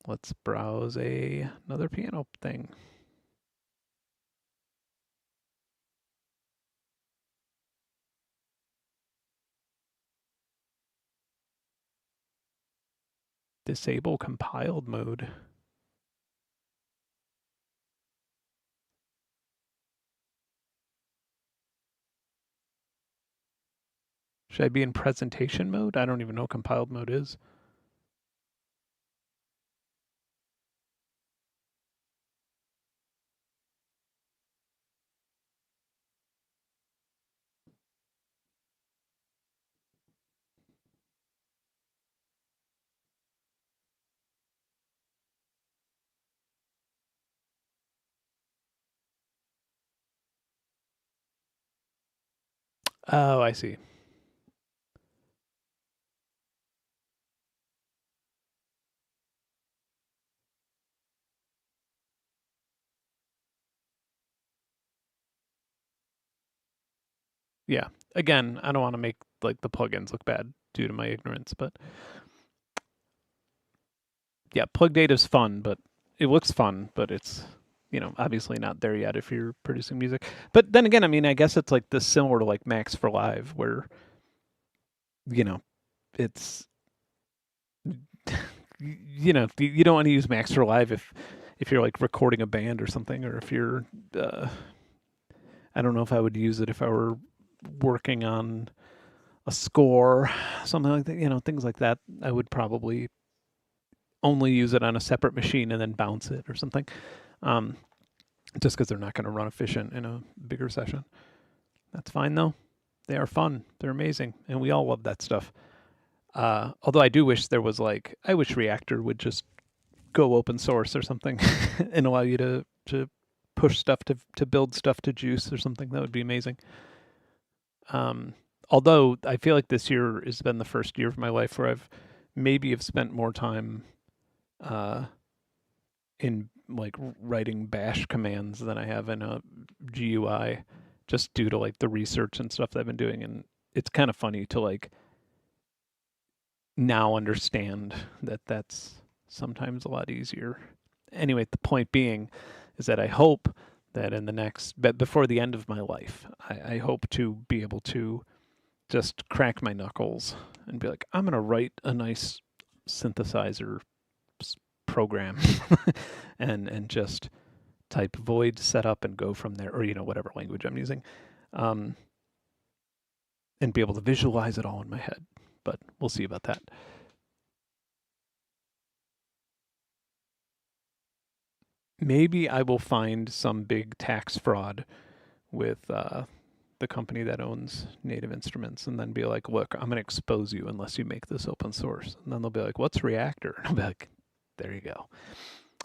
Let's browse another piano thing. Disable compiled mode. Should I be in presentation mode? I don't even know what compiled mode is. Oh, I see. Yeah. Again, I don't want to make like the plugins look bad due to my ignorance, but yeah, plug data is fun, but it looks fun, but it's obviously not there yet if you're producing music. But then again, I mean, I guess it's like this similar to like Max for Live, where you know it's you don't want to use Max for Live if you're like recording a band or something, or if you're I don't know if I would use it if I were working on a score, something like that, things like that. I would probably only use it on a separate machine and then bounce it or something. Um, just because they're not going to run efficient in a bigger session. That's fine though. They are fun. They're amazing, and we all love that stuff. Although I do wish there was I wish Reactor would just go open source or something and allow you to push stuff to build stuff to Juice or something. That would be amazing. Although I feel like this year has been the first year of my life where I've maybe have spent more time in like writing bash commands than I have in a GUI, just due to like the research and stuff that I've been doing. And it's kind of funny to like now understand that that's sometimes a lot easier. Anyway, the point being is that I hope that but before the end of my life, I hope to be able to just crack my knuckles and be like, I'm going to write a nice synthesizer program and just type void setup and go from there, or whatever language I'm using, and be able to visualize it all in my head. But we'll see about that. Maybe I will find some big tax fraud with the company that owns Native Instruments, and then be like, look, I'm going to expose you unless you make this open source. And then they'll be like, what's Reactor? And I'll be like, there you go.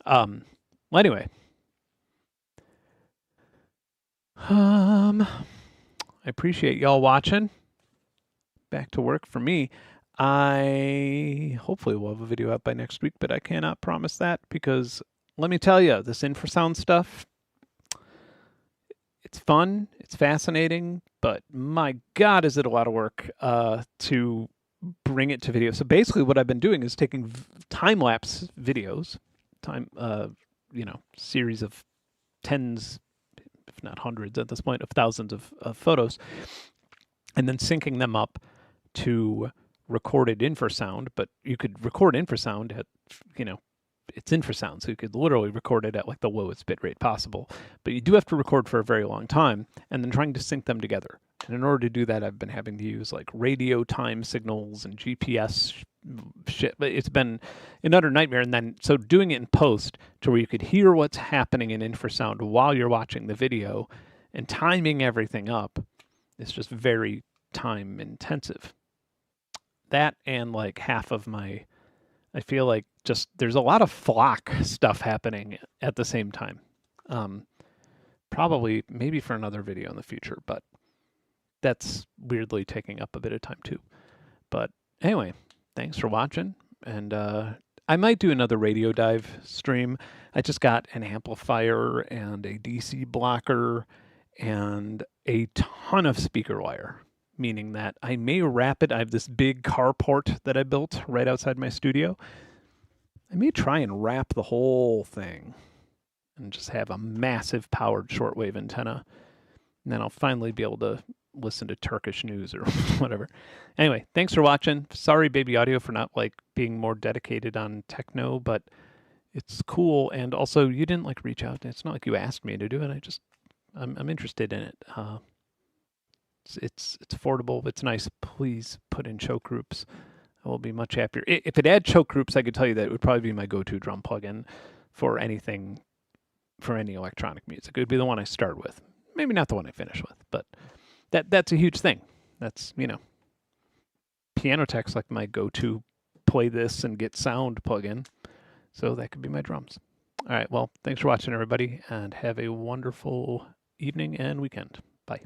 Well, anyway, I appreciate y'all watching. Back to work for me. I hopefully will have a video out by next week, but I cannot promise that because let me tell you, this infrasound stuff, it's fun, it's fascinating, but my God, is it a lot of work to bring it to video. So basically what I've been doing is taking time-lapse videos, series of tens, if not hundreds at this point, of thousands of photos, and then syncing them up to recorded infrasound. But you could record infrasound at, it's infrasound, so you could literally record it at like the lowest bit rate possible. But you do have to record for a very long time, and then trying to sync them together. And in order to do that, I've been having to use like radio time signals and GPS shit. But it's been an utter nightmare. And then so doing it in post to where you could hear what's happening in infrasound while you're watching the video and timing everything up is just very time intensive. That and like half of my, I feel like just there's a lot of flock stuff happening at the same time. Probably maybe for another video in the future, but that's weirdly taking up a bit of time too. But anyway, thanks for watching, and I might do another radio dive stream. I just got an amplifier and a DC blocker and a ton of speaker wire, meaning that I may wrap it. I have this big carport that I built right outside my studio. I may try and wrap the whole thing and just have a massive powered shortwave antenna. And then I'll finally be able to listen to Turkish news or whatever. Anyway, thanks for watching. Sorry, Baby Audio, for not like being more dedicated on techno, but it's cool. And also, you didn't like reach out. It's not like you asked me to do it. I'm interested in it. It's affordable. It's nice. Please put in choke groups. I will be much happier. If it had choke groups, I could tell you that it would probably be my go-to drum plugin for anything, for any electronic music. It would be the one I start with. Maybe not the one I finish with, but that's a huge thing. That's, piano tech's like my go-to play this and get sound plugin. So that could be my drums. All right. Well, thanks for watching, everybody, and have a wonderful evening and weekend. Bye.